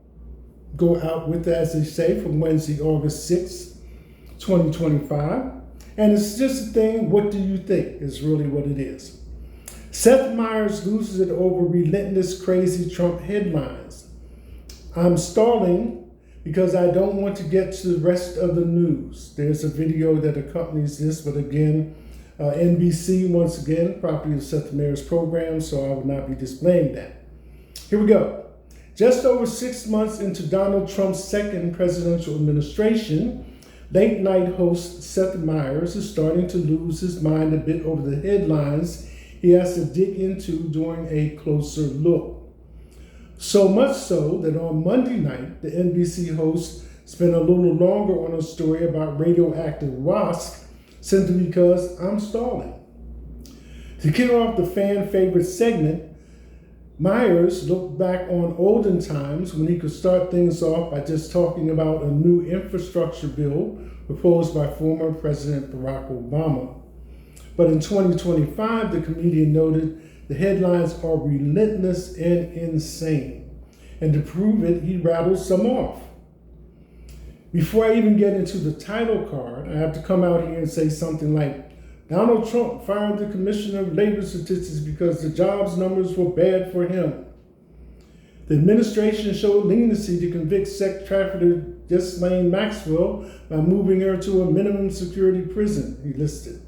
go out with, as they say, from Wednesday, August 6th, 2025. And it's just a thing, what do you think is really what it is. Seth Meyers loses it over relentless, crazy Trump headlines. I'm stalling because I don't want to get to the rest of the news. There's a video that accompanies this, but again, NBC, once again, property of Seth Meyers' program, so I will not be displaying that. Here we go. Just over 6 months into Donald Trump's second presidential administration, late night host Seth Meyers is starting to lose his mind a bit over the headlines he has to dig into during a closer look. So much so that on Monday night, the NBC host spent a little longer on a story about radioactive wasp simply because I'm stalling. To kick off the fan favorite segment, Myers looked back on olden times when he could start things off by just talking about a new infrastructure bill proposed by former President Barack Obama. But in 2025, the comedian noted the headlines are relentless and insane. And to prove it, he rattled some off. Before I even get into the title card, I have to come out here and say something like, Donald Trump fired the Commissioner of Labor Statistics because the jobs numbers were bad for him. The administration showed leniency to convict sex trafficker Ghislaine Maxwell by moving her to a minimum security prison, he listed.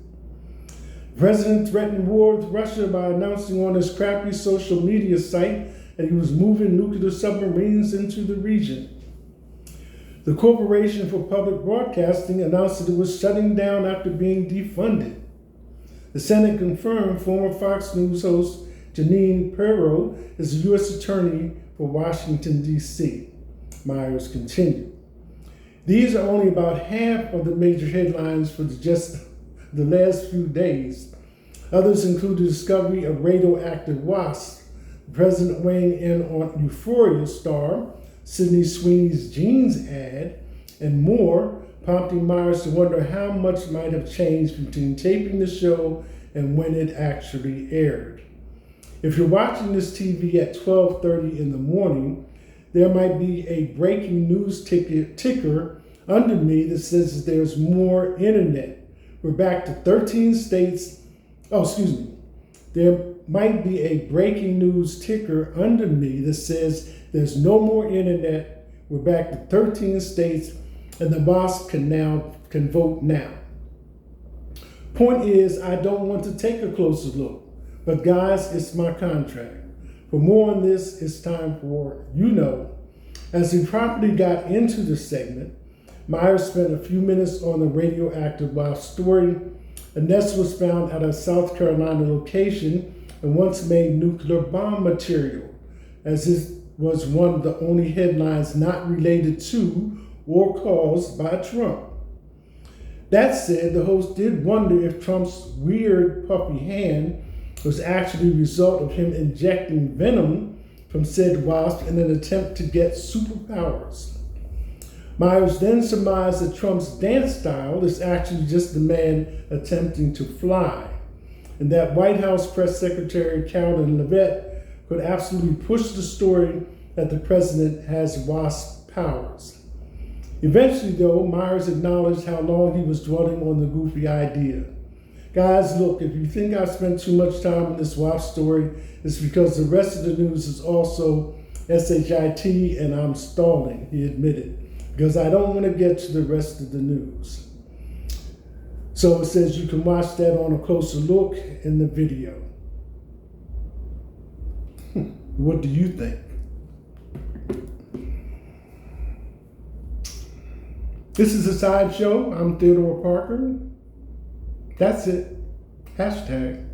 The president threatened war with Russia by announcing on his crappy social media site that he was moving nuclear submarines into the region. The Corporation for Public Broadcasting announced that it was shutting down after being defunded. The Senate confirmed former Fox News host Janine Pirro is the U.S. Attorney for Washington, D.C. Myers continued. These are only about half of the major headlines for just the last few days. Others include the discovery of radioactive wasps, the president weighing in on Euphoria star Sydney Sweeney's jeans ad, and more, prompting Myers to wonder how much might have changed between taping the show and when it actually aired. If you're watching this TV at 12:30 in the morning, there might be a breaking news ticker under me that says that there's more internet. We're back to 13 states. There might be a breaking news ticker under me that says there's no more internet. We're back to 13 states, and the boss can vote now. Point is, I don't want to take a closer look, but guys, it's my contract. For more on this, it's time for As we properly got into the segment, Myers spent a few minutes on the radioactive wasp story. A nest was found at a South Carolina location and once made nuclear bomb material, as it was one of the only headlines not related to or caused by Trump. That said, the host did wonder if Trump's weird puffy hand was actually a result of him injecting venom from said wasp in an attempt to get superpowers. Myers then surmised that Trump's dance style is actually just the man attempting to fly, and that White House Press Secretary Carolyn Leavitt could absolutely push the story that the president has wasp powers. Eventually, though, Myers acknowledged how long he was dwelling on the goofy idea. Guys, look, if you think I spent too much time on this wasp story, it's because the rest of the news is also shit and I'm stalling, he admitted, because I don't want to get to the rest of the news. So it says you can watch that on a closer look in the video. What do you think? This is a sideshow. I'm Theodore Parker. That's it. Hashtag.